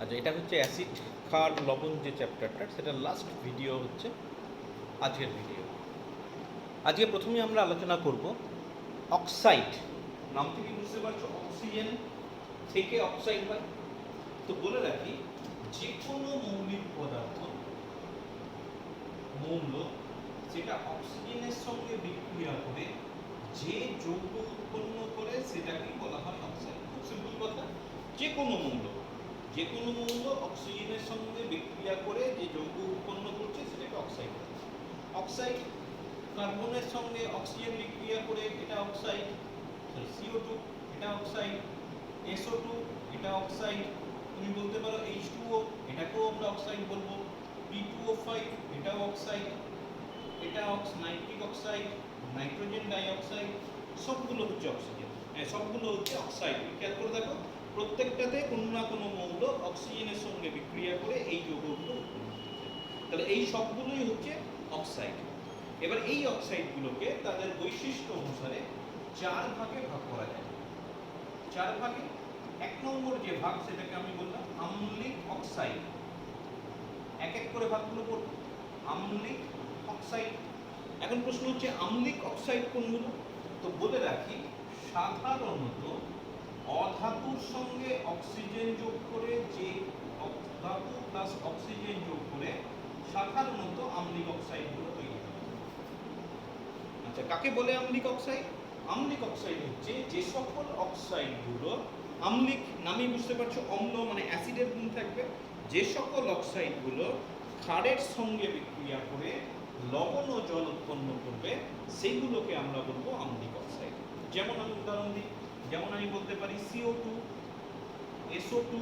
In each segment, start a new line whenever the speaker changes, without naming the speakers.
আচ্ছা, এটা হচ্ছে অ্যাসিড ক্ষার লবণ যে চ্যাপ্টারটা, সেটা লাস্ট ভিডিও হচ্ছে আজকের ভিডিও। আজকে প্রথমে আমরা আলোচনা করব অক্সাইড। নাম থেকে বুঝতে পারছো অক্সিজেন থেকে অক্সাইড হয়। তো বলে রাখি, যে কোনো মৌলিক পদার্থ মৌল সেটা অক্সিজেনের সঙ্গে বিক্রিয়া করে যে যৌগ উৎপন্ন করে সেটাকেই বলা হয় অক্সাইড। খুব সিম্পল কথা, যে কোনো মৌল অক্সিজেনের সঙ্গে বিক্রিয়া করে যে যৌগ উৎপন্ন করছে সেটাকে অক্সাইড বলে। অক্সাইড কার্বনের সঙ্গে অক্সিজেন বিক্রিয়া করে এটা অক্সাইড, CO2 এটা অক্সাইড, SO2 এটা অক্সাইড, তুমি বলতে পারো H2O এটাকেও আমরা অক্সাইড বলবো, P2O5 এটাও অক্সাইড, এটা নাইট্রিক অক্সাইড, নাইট্রোজেন ডাইঅক্সাইড, সবগুলো হচ্ছে অক্সিজেন, সবগুলো হচ্ছে অক্সাইড। খেয়াল করে দেখো, প্রত্যেকটাতে কোনো না কোনো মৌল অক্সিজেনের সঙ্গে বিক্রিয়া করে এই যৌগগুলো উৎপন্ন করছে। তাহলে এই সবগুলোই হচ্ছে অক্সাইড। এবার এই অক্সাইডগুলোকে তাদের বৈশিষ্ট্য অনুসারে 4 ভাগে ভাগ করা যায়। 4 ভাগে 1 নম্বর যে ভাগ সেটাকে আমি বললাম আম্লিক অক্সাইড। এক এক করে ভাগগুলো করব। আম্লিক অক্সাইড। এখন প্রশ্ন হচ্ছে আম্লিক অক্সাইড কোনগুলো? তো বলে রাখি, সাধারণত অধাতুর সঙ্গে অক্সিজেন যোগ করে, যে ধাতু প্লাস অক্সিজেন যোগ করে সাধারণত আম্লিক অক্সাইডগুলো তৈরি হয়। আচ্ছা, কাকে বলে আম্লিক অক্সাইড? আম্লিক অক্সাইড হচ্ছে যে সকল অক্সাইডগুলো আম্লিক, নামেই বুঝতে পারছো, অম্ল মানে অ্যাসিডের গুণ থাকবে, যে সকল অক্সাইডগুলো ক্ষারের সঙ্গে বিক্রিয়া করে লবণ ও জল উৎপন্ন করবে সেইগুলোকে আমরা বলবো আম্লিক অক্সাইড। যেমন আমি উদাহরণ দিই, যেমন আমি বলতে পারি CO2, SO2,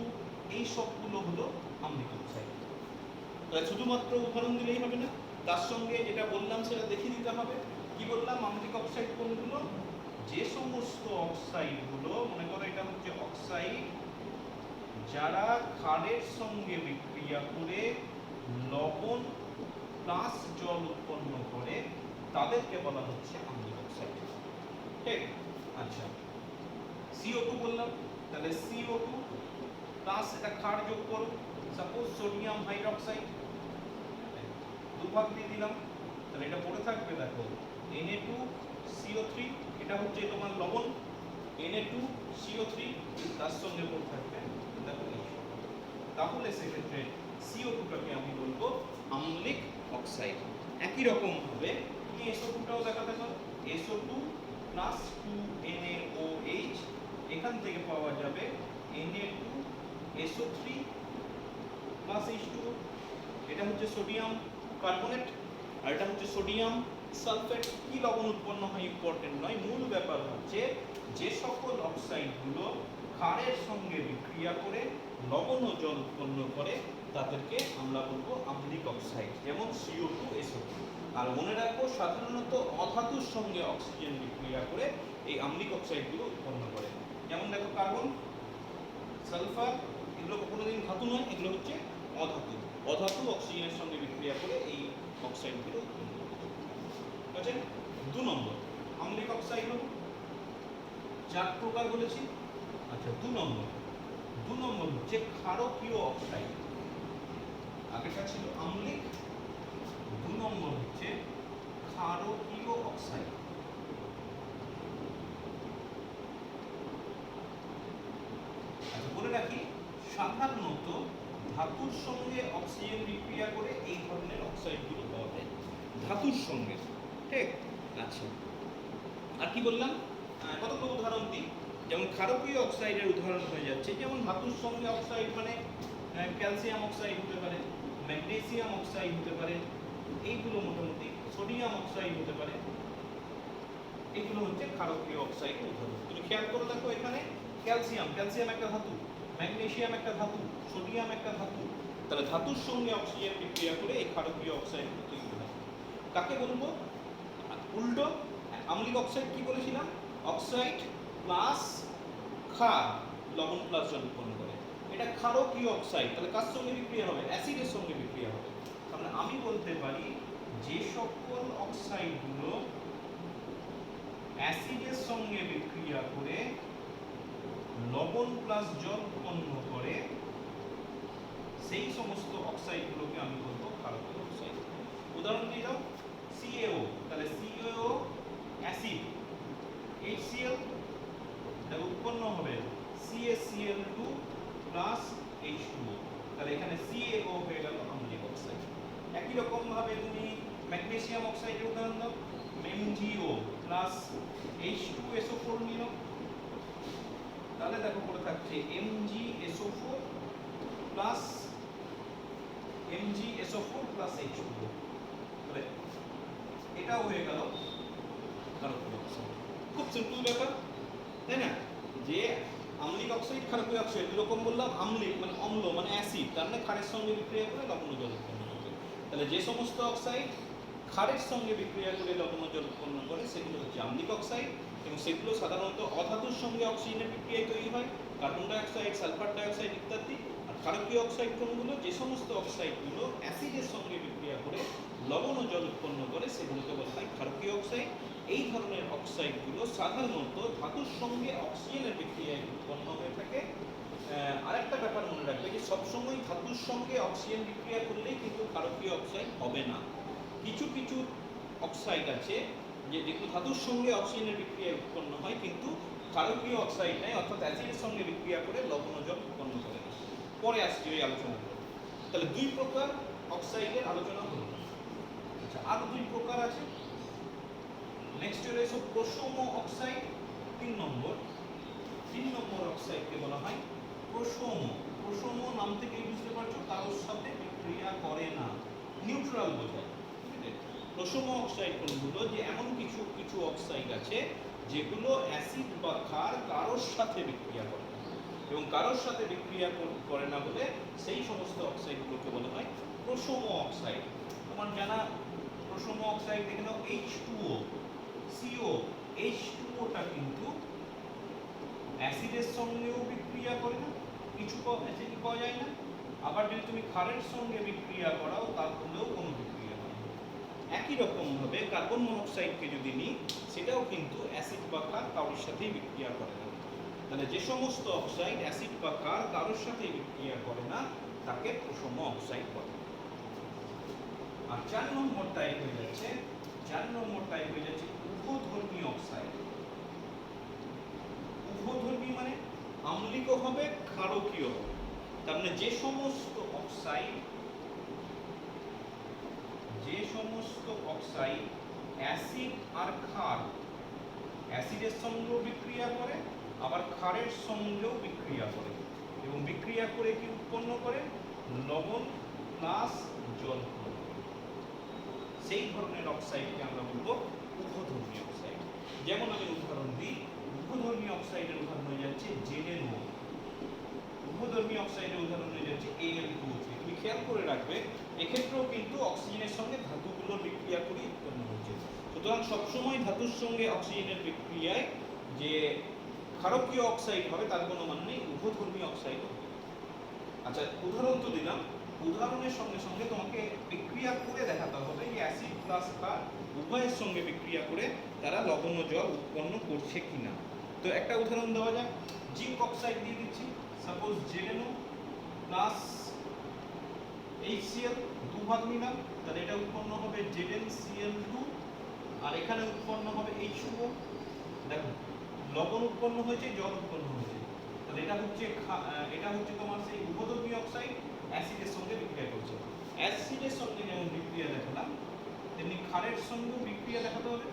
এই সবগুলো হলো আম্লিক অক্সাইড। তাহলে শুধুমাত্র উদাহরণ দিলেই হবে না, তার সঙ্গে যেটা বললাম সেটা দেখিয়ে দিতে হবে। কি বললাম? আম্লিক অক্সাইড কোনগুলো? যে সমস্ত অক্সাইডগুলো, মনে করো এটা হচ্ছে অক্সাইড যারা ক্ষারের সঙ্গে বিক্রিয়া করে লবণ প্লাস জল উৎপন্ন করে তাদেরকে বলা হচ্ছে আম্লিক অক্সাইড। ঠিক? আচ্ছা, CO2 বললাম, তাহলে CO2 প্লাস এটা ক্ষার যোগ করো, সাপোজ সোডিয়াম হাইড্রোক্সাইড, দুভাগ দিয়ে দিলাম, তাহলে এটা পড়ে থাকবে, দেখো Na2CO3, এটা হচ্ছে তোমার লবণ, Na2CO3 তার সঙ্গে পড়ে থাকবে দেখো H2। তাহলে সেক্ষেত্রে CO2টাকে আমি বলবো আম্লিক অক্সাইড। একই রকম ভাবে তুমি SO2টাও দেখাতে পারো, SO2 প্লাস 2NaOH, এখান থেকে পাওয়া যাবে Na2SO3 প্লাস H2O। এটা হচ্ছে সোডিয়াম কার্বনেট আর এটা হচ্ছে সোডিয়াম সালফেট। কি লবণ উৎপন্ন হয় ইম্পর্টেন্ট নয়, মূল ব্যাপার হচ্ছে যে সকল অক্সাইডগুলো ক্ষারের সঙ্গে বিক্রিয়া করে লবণ ও জল উৎপন্ন করে তাদেরকে আমরা বলবো আম্লিক অক্সাইড, যেমন CO2, SO2। আর মনে রাখবো, সাধারণত অধাতুর সঙ্গে অক্সিজেন বিক্রিয়া করে এই আম্লিক অক্সাইডগুলো উৎপন্ন করে। যেমন দেখো কার্বন, সালফার, এগুলো কোনোদিন ধাতু নয়, এগুলো হচ্ছে অধাতু। অধাতু অক্সিজেনের সঙ্গে বিক্রিয়া করে এই অক্সাইডগুলো উৎপন্ন করে। ঠিক আছে? 2 নম্বর আম্লিক অক্সাইড হলো 4 প্রকার বলেছি। আচ্ছা, 2 নম্বর হচ্ছে ক্ষারকীয় অক্সাইড। আগেটা ছিল আম্লিক, 2 নম্বর হচ্ছে ক্ষারকীয় অক্সাইড। আচ্ছা, বলে রাখি, সাধারণত ধাতুর সঙ্গে অক্সিজেন বিক্রিয়া করে এই ধরনের অক্সাইডগুলো পাওয়া যায়, ধাতুর সঙ্গে। ঠিক? আচ্ছা, আর কি বললাম? কতগুলো উদাহরণ দিই। যেমন ক্ষারকীয় অক্সাইডের উদাহরণ হয়ে যাচ্ছে, যেমন ধাতুর সঙ্গে অক্সাইড মানে ক্যালসিয়াম অক্সাইড হতে পারে, ম্যাগনেসিয়াম অক্সাইড হতে পারে, এইগুলো মোটামুটি সোডিয়াম অক্সাইড হতে পারে। এইগুলো হচ্ছে ক্ষারকীয় অক্সাইডের উদাহরণ। তুমি খেয়াল করে দেখো, এখানে ক্যালসিয়াম একটা ধাতু, ম্যাগনেসিয়াম একটা ধাতু, সোডিয়াম একটা ধাতু। তাহলে ধাতুর সঙ্গে অক্সিজেন বিক্রিয়া করে এই ক্ষারকীয় অক্সাইড তৈরি হয়। কাকে বলবো? উল্টো, আম্লিক অক্সাইড কি বলেছিলাম? অক্সাইড প্লাস ক্ষার, লবণ প্লাস জল উৎপন্ন করে, এটা ক্ষারকীয় অক্সাইড। তাহলে কার সঙ্গে বিক্রিয়া হবে? অ্যাসিডের সঙ্গে বিক্রিয়া হবে। তাহলে আমি বলতে পারি যে সকল অক্সাইডগুলো অ্যাসিডের সঙ্গে বিক্রিয়া করে লবণ প্লাস জল উৎপন্ন করে সেই সমস্ত অক্সাইডগুলোকে আমি বলবো ক্ষারকীয় অক্সাইড। উদাহরণ দিয়ে দাও, CaO, তাহলে CaO অ্যাসিড, HCl তাহলে উৎপন্ন হবে CaCl2 প্লাস H2O, তাহলে এখানে CaO হয়ে গেল আম্লিক অক্সাইড। একই রকম ভাবে তুমি ম্যাগনেসিয়াম অক্সাইডের উদাহরণ দাও, MgO প্লাস H2SO4 নিও, তাহলে দেখো পড়ে থাকছে MgSO4 প্লাস H2O, তাহলে এটাও হয়ে গেল ক্ষারকীয় অক্সাইড। খুব সিম্পল ব্যাপার, তাই না? যে আম্লিক অক্সাইড ক্ষারকীয় অক্সাইড এরকম বললাম, আম্লিক মানে অম্ল মানে অ্যাসিড, তার মানে ক্ষারের সঙ্গে বিক্রিয়া করে লবণ জল উৎপন্ন করে। তাহলে যে সমস্ত অক্সাইড ক্ষারের সঙ্গে বিক্রিয়া করে লবণ জল উৎপন্ন করে সেগুলো হচ্ছে আম্লিক অক্সাইড, এবং সেগুলো সাধারণত অধাতুর সঙ্গে অক্সিজেনের বিক্রিয়ায় তৈরি হয়, কার্বন ডাইঅক্সাইড, সালফার ডাইঅক্সাইড ইত্যাদি। আর ক্ষারকীয় অক্সাইড কোনগুলো? যে সমস্ত অক্সাইডগুলো অ্যাসিডের সঙ্গে বিক্রিয়া করে লবণ ও জল উৎপন্ন করে সেগুলোকে বলা হয় ক্ষারকীয় অক্সাইড। এই ধরনের অক্সাইডগুলো সাধারণত ধাতুর সঙ্গে অক্সিজেনের বিক্রিয়ায় উৎপন্ন হয়ে থাকে। আরেকটা ব্যাপার মনে রাখবে যে সবসময় ধাতুর সঙ্গে অক্সিজেন বিক্রিয়া করলেই কিন্তু ক্ষারকীয় অক্সাইড হবে না। কিছু কিছু অক্সাইড আছে যেগুলো ধাতুর সঙ্গে অক্সিজেনের বিক্রিয়ায় উৎপন্ন হয় কিন্তু ক্ষারকীয় অক্সাইড নয়, অর্থাৎ অ্যাসিডের সঙ্গে বিক্রিয়া করে লবণ ও জল উৎপন্ন করে না। পরে আসছি ওই আলোচনা করব। তাহলে দুই প্রকার অক্সাইডের আলোচনা হলো। আচ্ছা, আরো দুই প্রকার আছে। নেক্সট রয়েছে প্রশম অক্সাইড, 3 নম্বর অক্সাইডকে বলা হয় প্রশম। প্রশম নাম থেকেই বুঝতে পারছো কারোর সাথে বিক্রিয়া করে না, নিউট্রাল বোঝায়। প্রশম অক্সাইড কোনগুলো? যে এমন কিছু কিছু অক্সাইড আছে যেগুলো অ্যাসিড বা ক্ষার কারোর সাথে বিক্রিয়া করে না, এবং কারোর সাথে বিক্রিয়া করে না বলে সেই সমস্ত অক্সাইডগুলোকে বলা হয় প্রশম অক্সাইড। তোমার জানা প্রশম অক্সাইড দেখে নাও, H2O, CO, H2O টা কিন্তু অ্যাসিডের সঙ্গেও বিক্রিয়া করে না, কিছু অ্যাসিড পাওয়া যায় না, আবার যদি তুমি ক্ষারের সঙ্গে বিক্রিয়া করাও তাহলেও কোনো বিক্রিয়া হয় না। একই রকম ভাবে কার্বন মনোক্সাইডকে যদি নিই, সেটাও কিন্তু অ্যাসিড বা ক্ষার কারোর সাথেই বিক্রিয়া করে না। তাহলে যে সমস্ত অক্সাইড অ্যাসিড বা ক্ষার কারোর সাথে বিক্রিয়া করে না তাকে প্রশম অক্সাইড বলে। আর 4 নম্বর টাইপ হয়ে যাচ্ছে উভধর্মী অক্সাইড। উভধর্মী মানে আম্লিকও হবে ক্ষারকীয় হবে। তার মানে যে সমস্ত অক্সাইড অ্যাসিড আর ক্ষার, অ্যাসিডের সঙ্গেও বিক্রিয়া করে আবার ক্ষারের সঙ্গেও বিক্রিয়া করে, এবং বিক্রিয়া করে কি উৎপন্ন করে? লবণ প্লাস জল, সেই ধরনের অক্সাইডকে আমরা বলবো উভধর্মী অক্সাইড। যেমন আমি উদাহরণ দিই, উভধর্মী অক্সাইডের উদাহরণ হয়ে যাচ্ছে ZnO, উভধর্মী অক্সাইডের উদাহরণ হয়ে যাচ্ছে Al2O3। তুমি খেয়াল করে রাখবে এক্ষেত্রেও কিন্তু অক্সিজেনের সঙ্গে ধাতুগুলোর বিক্রিয়া করে উৎপন্ন হচ্ছে। সুতরাং সবসময় ধাতুর সঙ্গে অক্সিজেনের বিক্রিয়ায় যে ক্ষারকীয় অক্সাইড হবে তার কোনো মানে নেই, উভধর্মী অক্সাইডও হবে। আচ্ছা, উদাহরণ তো দিলাম, উদাহরণের সঙ্গে সঙ্গে তোমাকে বিক্রিয়া করে দেখাতে হবে যে অ্যাসিড প্লাস ক্ষার উভয়ের সঙ্গে বিক্রিয়া করে তারা লবণ ও জল উৎপন্ন করছে কিনা। তো একটা উদাহরণ দেওয়া যাক, জিঙ্ক অক্সাইড দিয়ে দিচ্ছি, সাপোজ ZnO প্লাস HCl, দুভাগ নিলাম, তাহলে এটা উৎপন্ন হবে ZnCl2, আর এখানে উৎপন্ন হবে H2O। দেখো লবণ উৎপন্ন হয়েছে, জল উৎপন্ন হয়েছে, তাহলে এটা হচ্ছে তোমার সেই উভধর্মী অক্সাইড অ্যাসিডের সঙ্গে বিক্রিয়া করছে। অ্যাসিডের সঙ্গে যেমন বিক্রিয়া দেখালাম তেমনি ক্ষারের সঙ্গেও বিক্রিয়া দেখাতে হবে।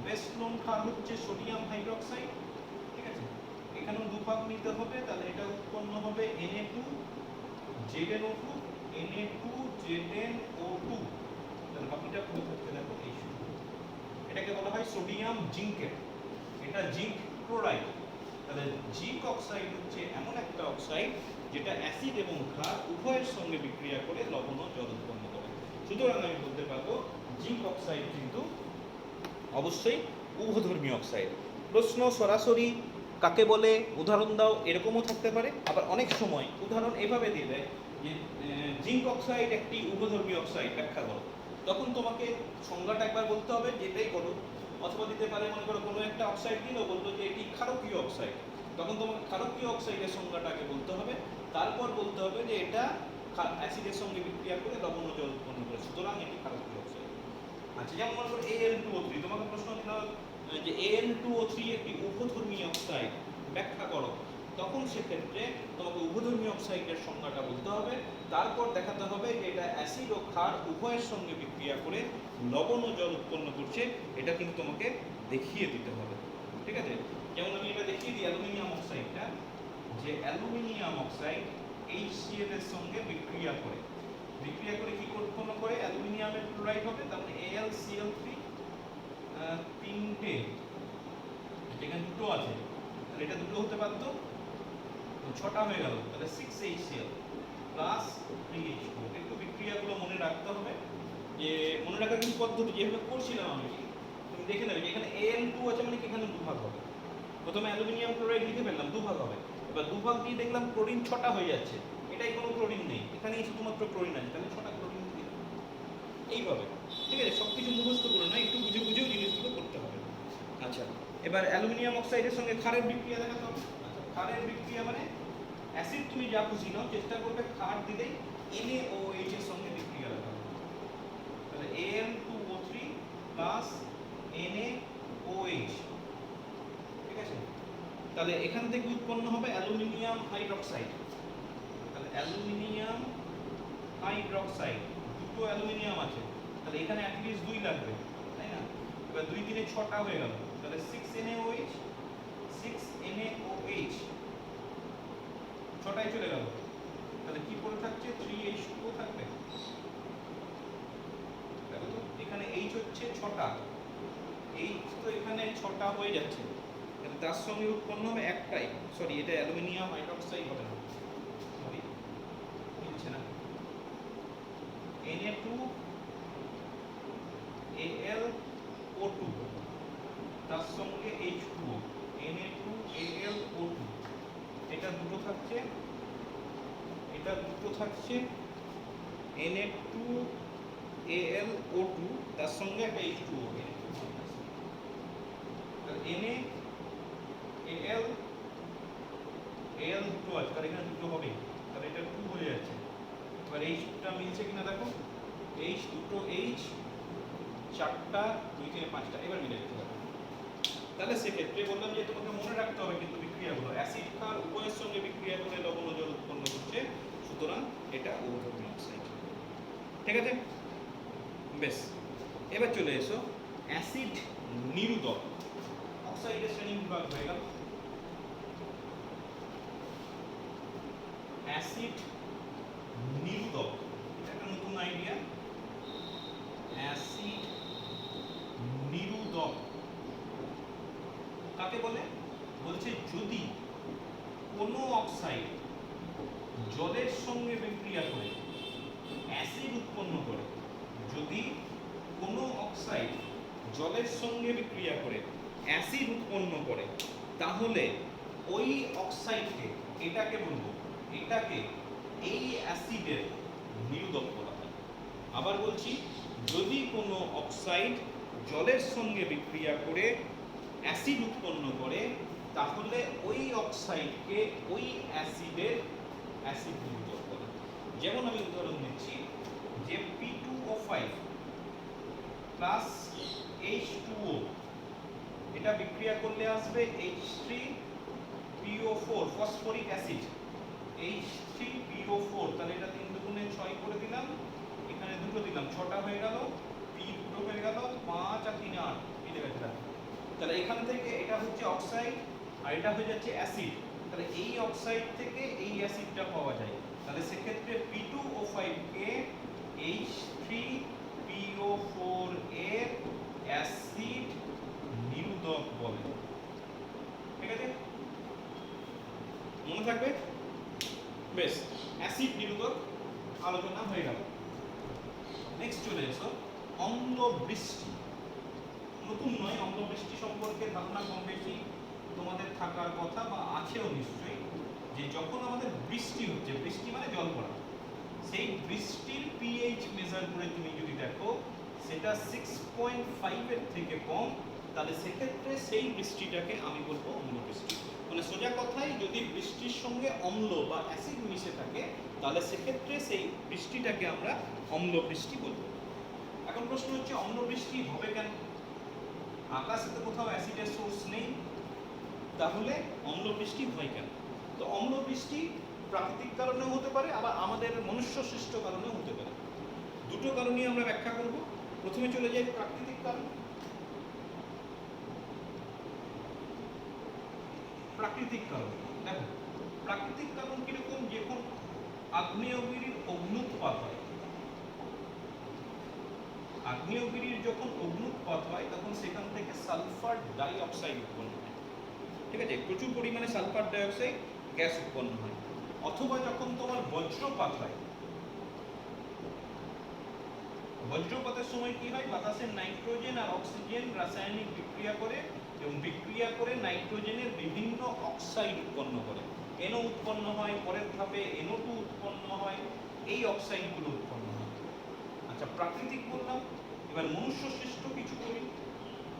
বেস্ট নোন ক্ষার হচ্ছে সোডিয়াম হাইড্রোক্সাইড, ঠিক আছে? এখানেও দুভাগ নিতে হবে, তাহলে এটা উৎপন্ন হবে Na2 ZnO2, Na2 ZnO2, তাহলে বাকিটা পুরো করতে দেখো H2। এটাকে বলা হয় সোডিয়াম জিঙ্কেট, এটা জিঙ্ক ক্লোরাইড। তাহলে জিঙ্ক অক্সাইড হচ্ছে এমন একটা অক্সাইড যেটা অ্যাসিড এবং ক্ষার উভয়ের সঙ্গে বিক্রিয়া করে লবণ ও জল উৎপন্ন করে। সুতরাং আমি বলতে পারবো জিঙ্ক অক্সাইড কিন্তু অবশ্যই উভধর্মী অক্সাইড। প্রশ্ন সরাসরি কাকে বলে উদাহরণ দাও এরকমও থাকতে পারে, আবার অনেক সময় উদাহরণ এভাবে দিয়ে দেয় যে জিঙ্ক অক্সাইড একটি উভধর্মী অক্সাইড, ব্যাখ্যা করো। তখন তোমাকে সংজ্ঞাটা একবার বলতে হবে, যেটাই করো। অথবা দিতে পারে মনে করো কোনো একটা অক্সাইড দিল, বললো যে এটি ক্ষারকীয় অক্সাইড, তখন তোমাকে ক্ষারকীয় অক্সাইডের সংজ্ঞাটাকে বলতে হবে, তারপর বলতে হবে যে এটা অ্যাসিডের সঙ্গে বিক্রিয়া করে লবণ ও জল উৎপন্ন করে, সুতরাং এটি ক্ষারকীয় অক্সাইড। আচ্ছা, যেমন মনে করো Al2O3, তোমাকে প্রশ্ন দিল যে Al2O3 একটি উভধর্মী অক্সাইড, ব্যাখ্যা করো। তখন সেক্ষেত্রে তোমাকে উভধর্মী অক্সাইডের সংজ্ঞাটা বলতে হবে, তারপর দেখাতে হবে যে এটা অ্যাসিড ও ক্ষার উভয়ের সঙ্গে বিক্রিয়া করে লবণ ও জল উৎপন্ন করছে, এটা কিন্তু তোমাকে দেখিয়ে দিতে হবে। ঠিক আছে, যেমন আমি এটা দেখিয়ে দিই অ্যালুমিনিয়াম অক্সাইডটা, যে অ্যালুমিনিয়াম অক্সাইড HCl এর সঙ্গে বিক্রিয়া করে কি উৎপন্ন করে, অ্যালুমিনিয়ামের ক্লোরাইড হবে, তারপরে AlCl3 তিনটে, এখানে দুটো আছে, তাহলে এটা দুটো হতে পারতো, ছটা হয়ে গেল, তাহলে 6HCl প্লাস 3H2। একটু বিক্রিয়াগুলো মনে রাখতে হবে, যে মনে রাখার কিছু পদ্ধতি যেভাবে করছিলাম আমি, তুমি দেখে নেবে যে এখানে Al2 আছে মানে কি এখানে দুভাগ হবে। প্রথমে অ্যালুমিনিয়াম ক্লোরাইড লিখে ফেললাম, দুভাগ হবে, এবার দুভাগ দিয়ে দেখলাম ক্লোরিন ছটা হয়ে যাচ্ছে, এটাই কোনো ক্লোরিন নেই, এখানেই শুধুমাত্র ক্লোরিন আছে, তাহলে ছটা ক্লোরিন দিয়ে এইভাবে। ঠিক আছে, সব কিছু মুখস্থ করে না, একটু বুঝে বুঝেও জিনিসগুলো করতে হবে। আচ্ছা, এবার অ্যালুমিনিয়াম অক্সাইডের সঙ্গে ক্ষারের বিক্রিয়া দেখাতে হবে। আচ্ছা, ক্ষারের বিক্রিয়া মানে অ্যাসিড তুমি যা খুশি নাও, চেষ্টা করবে ক্ষার দিলেই NaOH এর সঙ্গে বিক্রিয়া দেখাবে, তাহলে Al2O3 প্লাস NaOH। ঠিক আছে, তাহলে এখান থেকে উৎপন্ন হবে অ্যালুমিনিয়াম হাইড্রোক্সাইড, তাহলে অ্যালুমিনিয়াম হাইড্রোক্সাইড, দুটো অ্যালুমিনিয়াম আছে, তাহলে এখানে অ্যাটলিস্ট 2 লাগবে, তাই না? এবার 2 3 6টা হয়ে গেল, তাহলে 6NaOH 6টাই চলে গেল, তাহলে কি পড়ে থাকছে, 3H2O থাকবে। দেখো তো এখানে H হচ্ছে 6টা, H তো এখানে 6টা হয়ে যাচ্ছে, তাহলে তার সঙ্গে উৎপন্ন হবে একটাই, সরি এটা অ্যালুমিনিয়াম হাইড্রোক্সাইড হবে না, সরি মিলছে না, Na2Al O2 তার সঙ্গে H2O, Na2Al O2, এটা দুটো থাকছে, এটা দুটো থাকছে, Na2Al O2 তার সঙ্গে একটা H2O, তাহলে NaAl দুটো আছে, তাহলে এখানে দুটো হবে, তাহলে এটা 2 হয়ে যাচ্ছে। এবার H2টা মিলছে কিনা দেখো, H দুটো H, 4টা 2 3 5টা, এবার মিলে যেতে হবে। তাহলে সেক্ষেত্রে বললাম যে তোমাকে মনে রাখতে হবে কিন্তু বিক্রিয়াগুলো, অ্যাসিড ক্ষার উভয়ের সঙ্গে বিক্রিয়া করে লবণ ও জল উৎপন্ন করছে, সুতরাং এটা উভধর্মী অক্সাইড। ঠিক আছে, বেশ, এবার চলে এসো অ্যাসিড নিরোধক। অক্সাইডের শ্রেণী বিভাগ হয়ে গেল। অ্যাসিড নিরোধক, এটা একটা নতুন আইডিয়া, অ্যাসিড নিরোধক কাকে বলে, বলছে যদি কোনো অক্সাইড জলের সঙ্গে বিক্রিয়া করে অ্যাসিড উৎপন্ন করে, যদি কোনো অক্সাইড জলের সঙ্গে বিক্রিয়া করে অ্যাসিড উৎপন্ন করে, তাহলে ওই অক্সাইডকে, এটাকে বলবো, এটাকে এই অ্যাসিডের নিরোধক বলা হয়। আবার বলছি, যদি কোনো অক্সাইড জলের সঙ্গে বিক্রিয়া করে অ্যাসিড উৎপন্ন করে, তাহলে ওই অক্সাইডকে ওই অ্যাসিডের অ্যাসিড নিরোধক বলে। যেমন আমি উদাহরণ দিচ্ছি, যে P2O5 প্লাস H2O, এটা বিক্রিয়া করলে আসবে H3PO4 ফসফরিক অ্যাসিড, H3PO4, তাহলে এটা 3 দুগুণে 6 করে দিলাম, এখানে দুটো দিলাম, 6টা হয়ে গেল, P দুটো হয়ে গেল, 5 আর 3 8 মিলে গেছে। তাহলে এখান থেকে এটা হচ্ছে অক্সাইড আর এটা হয়ে যাচ্ছে অ্যাসিড, তাহলে এই অক্সাইড থেকে এই অ্যাসিডটা পাওয়া যায়, তাহলে সেক্ষেত্রে P2O5 কে H3PO4 এর অ্যাসিড নিরোধক বলে। ঠিক আছে, মনে থাকবে? বেশ, অ্যাসিড নিরোধক আলোচনা হয়ে গেল। নেক্সট চলে এসো অম্লবৃষ্টি। নতুন নয়, অম্লবৃষ্টি সম্পর্কে ধারণা কম বেশি তোমাদের থাকার কথা বা আছেও নিশ্চয়ই, যে যখন আমাদের বৃষ্টি হচ্ছে, বৃষ্টি মানে জল পড়া, সেই বৃষ্টির পিএইচ মেজার করে তুমি যদি দেখো সেটা 6.5 এর থেকে কম, তাহলে সেক্ষেত্রে সেই বৃষ্টিটাকে আমি বলবো অম্লবৃষ্টি। মানে সোজা কথাই, যদি বৃষ্টির সঙ্গে অম্ল বা অ্যাসিড মিশে থাকে তাহলে সেক্ষেত্রে সেই বৃষ্টিটাকে আমরা অম্ল বৃষ্টি বলবো। এখন প্রশ্ন হচ্ছে অম্ল বৃষ্টি হবে কেন? আকাশে তো কোথাও অ্যাসিডের সোর্স নেই, তাহলে অম্ল বৃষ্টি হয় কেন? তো অম্ল বৃষ্টি প্রাকৃতিক কারণেও হতে পারে, আবার আমাদের মনুষ্য সৃষ্ট কারণেও হতে পারে। দুটো কারণই আমরা ব্যাখ্যা করব। প্রথমে চলে যাই প্রাকৃতিক কারণ। প্রাকৃতিক কারণ দেখো, প্রাকৃতিক কারণ কিরকম? যখন আগ্নেয়গিরির অগ্নুৎপাত হয়, আগ্নেয়গিরির যখন অগ্নুৎপাত হয় তখন সেখান থেকে সালফার ডাই অক্সাইড উৎপন্ন হয়, ঠিক আছে, প্রচুর পরিমাণে সালফার ডাই অক্সাইড গ্যাস উৎপন্ন হয়। অথবা যখন তোমার বজ্রপাত হয়, বজ্রপাতের সময় কি হয়? বাতাসের নাইট্রোজেন আর অক্সিজেন রাসায়নিক বিক্রিয়া করে এবং বিক্রিয়া করে নাইট্রোজেনের বিভিন্ন অক্সাইড উৎপন্ন করে, NO উৎপন্ন হয়, পরের ধাপে NO2 উৎপন্ন হয়, এই অক্সাইডগুলো উৎপন্ন হয়। আচ্ছা, প্রাকৃতিক বললাম, এবার মনুষ্য সৃষ্ট কিছু করি।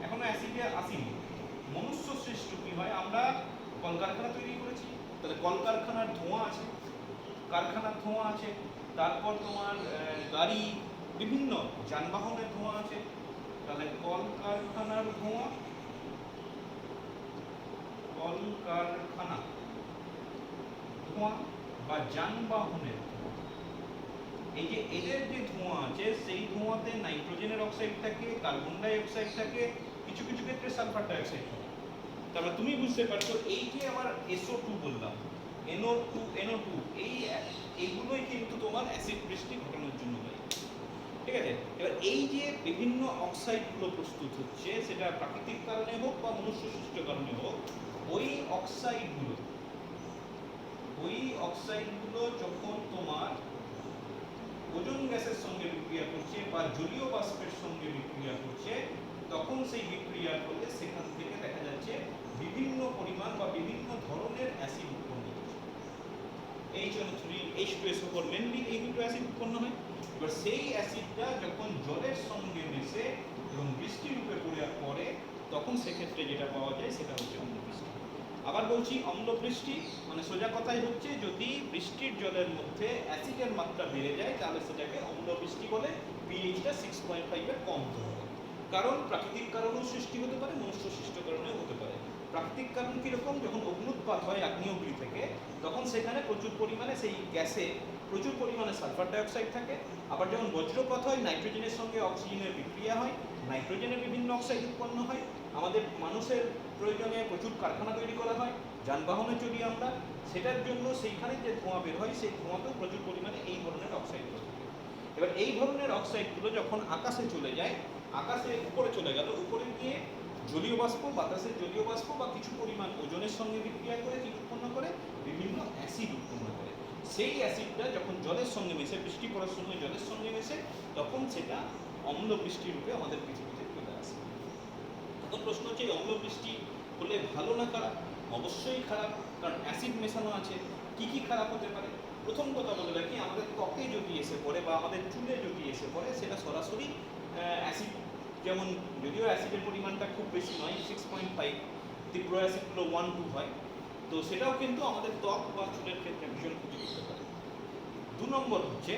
এখনো অ্যাসিডে আসিনি। মনুষ্য সৃষ্ট কি হয়? আমরা কলকারখানা তৈরি করেছি, তাহলে কলকারখানার ধোঁয়া আছে, কারখানার ধোঁয়া আছে, তারপর তোমার গাড়ি, বিভিন্ন যানবাহনের ধোঁয়া আছে, তাহলে কলকারখানার ধোঁয়া, কলকারখানা ধোঁয়া বা যানবাহনের ধোঁয়া, এই যে এদের যে ধোঁয়া আছে সেই ধোঁয়াতে নাইট্রোজেনের অক্সাইড থাকে, কার্বন ডাই অক্সাইড থাকে, কিছু কিছু ক্ষেত্রে সালফার ডাই অক্সাইড থাকে। তারপরে তুমি বুঝতে পারছো এই যে আমার SO2 বললাম, NO2 এইগুলোই কিন্তু তোমার অ্যাসিড বৃষ্টি ঘটানোর জন্য দায়ী, ঠিক আছে। এবার এই যে বিভিন্ন অক্সাইডগুলো প্রস্তুত হচ্ছে, সেটা প্রাকৃতিক কারণে হোক বা মনুষ্য সৃষ্ট কারণে হোক, ওই অক্সাইডগুলো যখন তোমার ওজোন গ্যাসের সঙ্গে বিক্রিয়া করছে বা জলীয় বাষ্পের সঙ্গে বিক্রিয়া করছে, তখন সেই বিক্রিয়ার ফলে সেখান থেকে দেখা যাচ্ছে বিভিন্ন পরিমাণ বা বিভিন্ন ধরনের অ্যাসিড উৎপন্ন হচ্ছে। HNO3, H2SO4 মেনলি এই দুটো অ্যাসিড উৎপন্ন হয়। এবার সেই অ্যাসিডটা যখন জলের সঙ্গে মিশে এবং বৃষ্টি রূপে পড়ে তখন সেক্ষেত্রে যেটা পাওয়া যায় সেটা হচ্ছে অম্ল বৃষ্টি। আবার বলছি, অম্ল বৃষ্টি মানে সোজা কথাই হচ্ছে যদি বৃষ্টির জলের মধ্যে অ্যাসিডের মাত্রা বেড়ে যায় তাহলে সেটাকে অম্ল বৃষ্টি বলে, পিএইচটা 6.5 এর কম হতে হবে। কারণ প্রাকৃতিক কারণেও সৃষ্টি হতে পারে, মনুষ্য সৃষ্ট কারণেও হতে পারে। প্রাকৃতিক কারণ কিরকম? যখন অগ্নুৎপাত হয় আগ্নেয়গিরি থেকে, তখন সেখানে প্রচুর পরিমাণে সেই গ্যাসে প্রচুর পরিমাণে সালফার ডাইঅক্সাইড থাকে। আবার যখন বজ্রপাত হয় নাইট্রোজেনের সঙ্গে অক্সিজেনের বিক্রিয়া হয়, নাইট্রোজেনের বিভিন্ন অক্সাইড উৎপন্ন হয়। আমাদের মানুষের প্রয়োজনে প্রচুর কারখানা তৈরি করা হয়, যানবাহনে চলি আমরা, সেটার জন্য সেইখানে যে ধোঁয়া বের হয় সেই ধোঁয়াতেও প্রচুর পরিমাণে এই ধরনের অক্সাইডগুলো থাকে। এবার এই ধরনের অক্সাইডগুলো যখন আকাশে চলে যায়, আকাশে উপরে চলে গেল, উপরে গিয়ে জলীয় বাষ্প, বাতাসের জলীয় বাষ্প বা কিছু পরিমাণ ওজনের সঙ্গে বিক্রিয়া করে কি উৎপন্ন করে? বিভিন্ন অ্যাসিড উৎপন্ন করে। সেই অ্যাসিডটা যখন জলের সঙ্গে মেশে, বৃষ্টি পড়ার সময় জলের সঙ্গে মেশে, তখন সেটা অম্ল বৃষ্টি রূপে আমাদের পৃথিবীতে চলে আসে। এখন প্রশ্ন হচ্ছে এই অম্ল বৃষ্টি হলে ভালো না খারাপ? অবশ্যই খারাপ, কারণ অ্যাসিড মেশানো আছে। কি কি খারাপ হতে পারে? প্রথম কথা বলে রাখি, আমাদের ত্বকে যদি এসে পড়ে বা আমাদের চুলে যদি এসে পড়ে, সেটা সরাসরি অ্যাসিড, যেমন যদিও অ্যাসিডের পরিমাণটা খুব বেশি নয়, 6.5, তীব্র অ্যাসিডগুলো 1-2 হয়, তো সেটাও কিন্তু আমাদের ত্বক বা চুলের ক্ষেত্রে ভীষণ ক্ষতি করতে পারে। 2 নম্বর হচ্ছে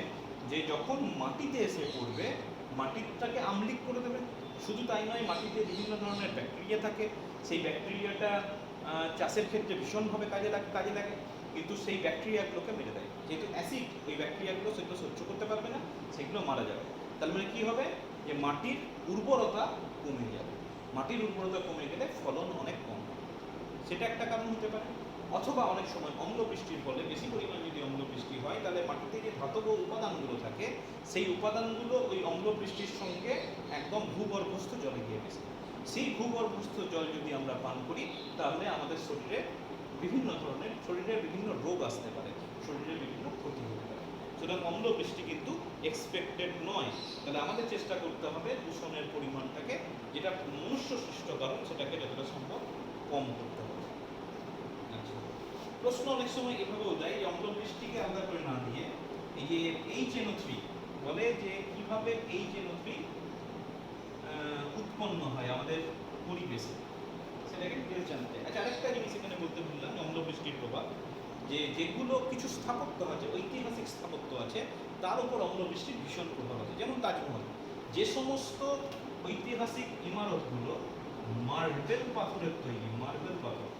যে যখন মাটিতে এসে পড়বে, মাটিটাকে আম্লিক করে দেবে। শুধু তাই নয়, মাটিতে বিভিন্ন ধরনের ব্যাকটেরিয়া থাকে, সেই ব্যাকটেরিয়াটা চাষের ক্ষেত্রে ভীষণভাবে কাজে লাগে, কিন্তু সেই ব্যাকটেরিয়াগুলোকে মেরে দেয়। যেহেতু অ্যাসিড, ওই ব্যাকটেরিয়াগুলো সেগুলো সহ্য করতে পারবে না, সেগুলো মারা যাবে। তার মানে কী হবে? যে মাটির উর্বরতা কমে যাবে। মাটির উর্বরতা কমে গেলে ফলন অনেক কম হবে, সেটা একটা কারণ হতে পারে। অথবা অনেক সময় অম্ল বৃষ্টির ফলে, বেশি পরিমাণ যদি অম্ল বৃষ্টি হয়, তাহলে মাটিতে যে ধাতব উপাদানগুলো থাকে, সেই উপাদানগুলো ওই অম্ল বৃষ্টির সঙ্গে একদম ভূগর্ভস্থ জলে গিয়ে মেশে। সেই ভূগর্ভস্থ জল যদি আমরা পান করি, তাহলে আমাদের শরীরের বিভিন্ন রোগ আসতে পারে, শরীরের বিভিন্ন ক্ষতি হতে পারে। সুতরাং অম্ল বৃষ্টি কিন্তু এক্সপেক্টেড নয়। তাহলে আমাদের চেষ্টা করতে হবে দূষণের পরিমাণটাকে, যেটা মনুষ্য সৃষ্ট কারণ, সেটাকে যতটা সম্ভব কম করতে হবে। প্রশ্ন অনেক সময় এভাবেও দেয় যে অম্ল বৃষ্টিকে আলাদা করে না দিয়ে এই যে HNO3 বলে, যে কিভাবে HNO3 উৎপন্ন হয় আমাদের পরিবেশে, সেটাকে ডিটেলস জানতে। আচ্ছা, আরেকটা জিনিস এখানে বলতে ভুললাম, অম্ল বৃষ্টির প্রভাব, যে যেগুলো কিছু স্থাপত্য আছে, ঐতিহাসিক স্থাপত্য আছে, তার উপর অম্লবৃষ্টির ভীষণ প্রভাব আছে। যেমন তাজমহল, যে সমস্ত ঐতিহাসিক ইমারতগুলো মার্বেল পাথরের তৈরি, মার্বেল পাথর,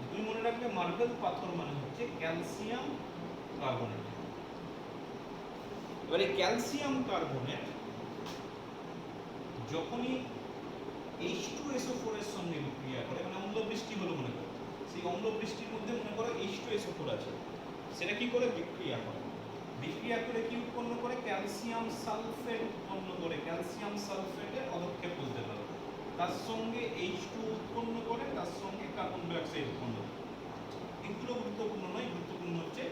তুমি মনে রাখবে মার্বেল পাথর মানে হচ্ছে ক্যালসিয়াম কার্বনেট। এবারে ক্যালসিয়াম কার্বনেট যখনই H2SO4 এর সঙ্গে বিক্রিয়া করে, মানে অম্লবৃষ্টি হলো মনে করো, সেই অম্লবৃষ্টির মধ্যে মনে করো H2SO4 আছে, সেটা কি করে বিক্রিয়া করে, বিক্রিয়া করে কি উৎপন্ন করে, ক্যালসিয়াম সালফেট উৎপন্ন করে। ক্যালসিয়াম সালফেটের পদক্ষেপ বলতে পারো, তার সঙ্গে H2 উৎপন্ন করে, তার সঙ্গে কার্বন ডাই অক্সাইড উৎপন্ন করে। এগুলো গুরুত্বপূর্ণ নয়, গুরুত্বপূর্ণ হচ্ছে